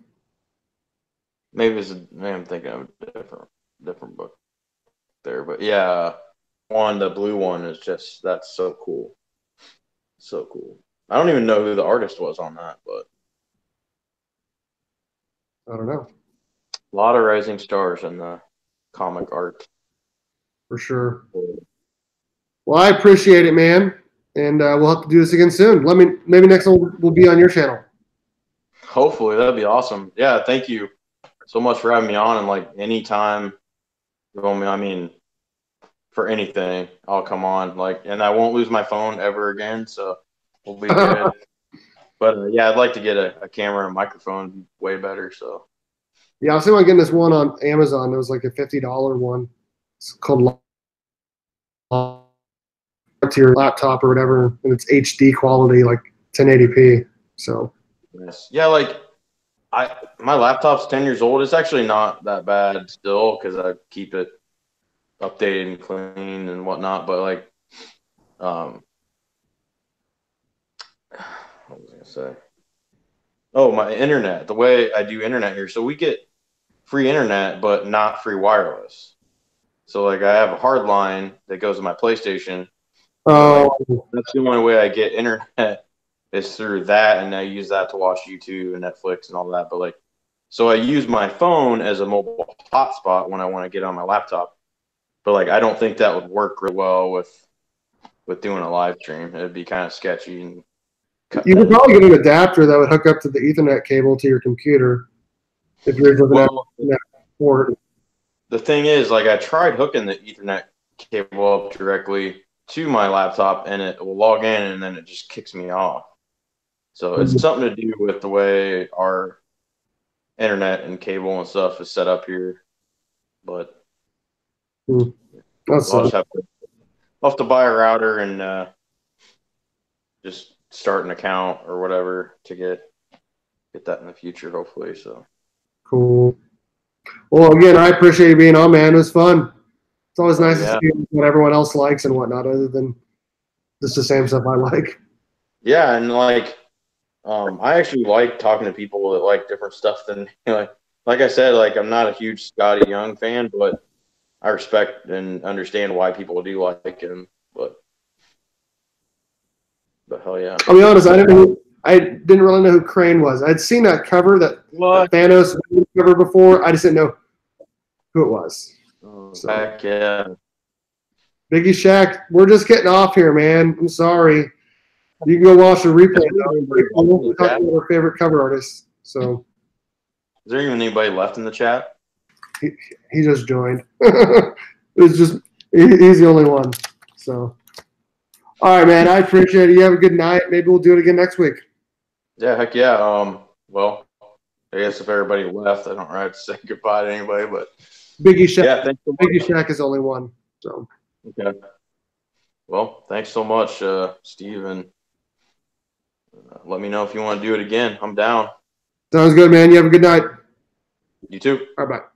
C: Maybe I'm thinking of a different book there, but yeah, the blue one is that's so cool, so cool. I don't even know who the artist was on that, but
A: I don't know.
C: a lot of rising stars in the comic art.
A: For sure. Well, I appreciate it, man. And we'll have to do this again soon. Maybe next one will be on your channel.
C: Hopefully, that'd be awesome. Yeah, thank you so much for having me on. And like anytime you want me, I mean, for anything, I'll come on. Like, and I won't lose my phone ever again, so we'll be good. But yeah, I'd like to get a camera and microphone way better. So
A: yeah, I was thinking about getting this one on Amazon. It was like a $50 one. It's called to your laptop or whatever, and it's HD quality, like 1080p. So
C: yes. Yeah, like my laptop's 10 years old. It's actually not that bad still because I keep it updated and clean and whatnot. But like, what was I gonna say? Oh, my internet. The way I do internet here, so we get free internet, but not free wireless. So like, I have a hard line that goes to my PlayStation.
A: oh,
C: That's the only way I get internet is through that, and I use that to watch YouTube and Netflix and all that. But like, so I use my phone as a mobile hotspot when I want to get on my laptop. But like, I don't think that would work real well with doing a live stream. It'd be kind of sketchy. And
A: you could probably get an adapter that would hook up to the Ethernet cable to your computer if you're looking at that port.
C: The thing is, like, I tried hooking the Ethernet cable up directly to my laptop, and it will log in, and then it just kicks me off. So it's something to do with the way our internet and cable and stuff is set up here. But I'll just have to buy a router and just start an account or whatever to get that in the future, hopefully. So
A: cool. Well, again, I appreciate you being on, man. It was fun. It's always nice to see what everyone else likes and whatnot, other than just the same stuff I like.
C: Yeah, and like, I actually like talking to people that like different stuff than like I said, like I'm not a huge Scotty Young fan, but I respect and understand why people do like him. But hell yeah.
A: I'll be honest, I didn't really know who Crane was. I'd seen that cover, that Thanos cover before. I just didn't know who it was.
C: Oh, so. Heck yeah.
A: Biggie Shaq, we're just getting off here, man. I'm sorry. You can go watch the replay. We're talking about our favorite cover artists. So,
C: is there even anybody left in the chat?
A: He just joined. It's just he's the only one. So, all right, man. I appreciate it. You have a good night. Maybe we'll do it again next week.
C: Yeah, heck yeah. Well, I guess if everybody left, I don't have to say goodbye to anybody. But
A: Biggie Shaq.
C: Yeah, thanks so much.
A: Biggie Shaq is the only one. So.
C: Okay. Well, thanks so much, Steve, and let me know if you want to do it again. I'm down.
A: Sounds good, man. You have a good night.
C: You too.
A: All right, bye.